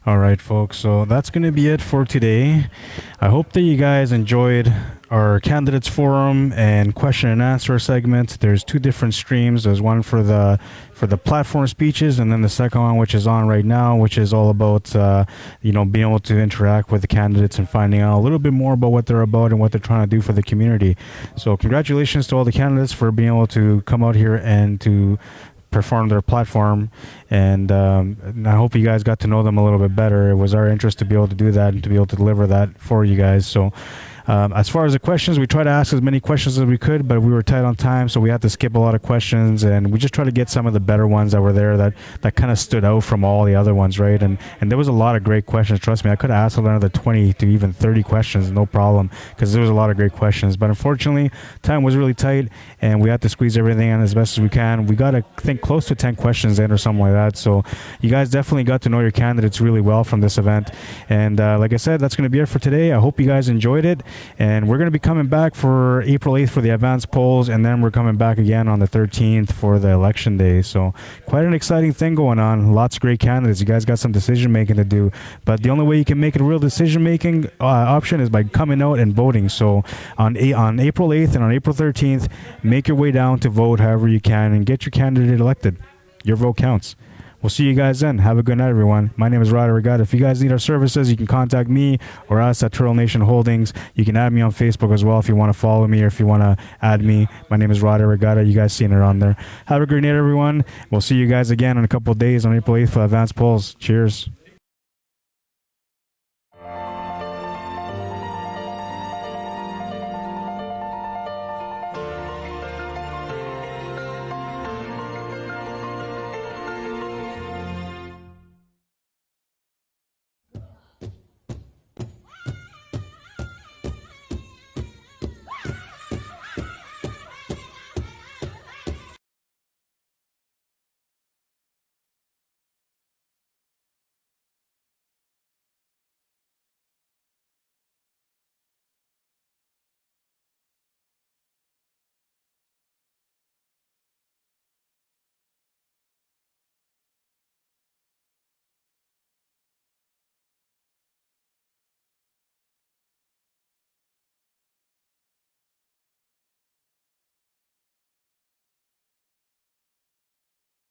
All right, folks. So that's going to be it for today. I hope that you guys enjoyed our candidates forum and question and answer segment. There's two different streams. There's one for the platform speeches, and then the second one, which is on right now, which is all about being able to interact with the candidates and finding out a little bit more about what they're about and what they're trying to do for the community. So congratulations to all the candidates for being able to come out here and to perform their platform, and I hope you guys got to know them a little bit better. It was our interest to be able to do that and to be able to deliver that for you guys. So as far as the questions, we tried to ask as many questions as we could, but we were tight on time, so we had to skip a lot of questions, and we just tried to get some of the better ones that were there that kind of stood out from all the other ones, right? And there was a lot of great questions. Trust me, I could have asked another 20 to even 30 questions, no problem, because there was a lot of great questions. But unfortunately, time was really tight, and we had to squeeze everything in as best as we can. We got to think close to 10 questions in or something like that. So you guys definitely got to know your candidates really well from this event. And like I said, that's going to be it for today. I hope you guys enjoyed it. And we're going to be coming back for April 8th for the advanced polls, and then we're coming back again on the 13th for the election day. So quite an exciting thing going on. Lots of great candidates. You guys got some decision making to do, but the only way you can make it a real decision making option is by coming out and voting. So on April 8th and on April 13th, make your way down to vote however you can and get your candidate elected. Your vote counts. We'll see you guys then. Have a good night, everyone. My name is Rod Arriagada. If you guys need our services, you can contact me or us at Turtle Nation Holdings. You can add me on Facebook as well if you want to follow me or if you want to add me. My name is Rod Arriagada. You guys seen it on there. Have a great night, everyone. We'll see you guys again in a couple of days on April 8th for advanced polls. Cheers.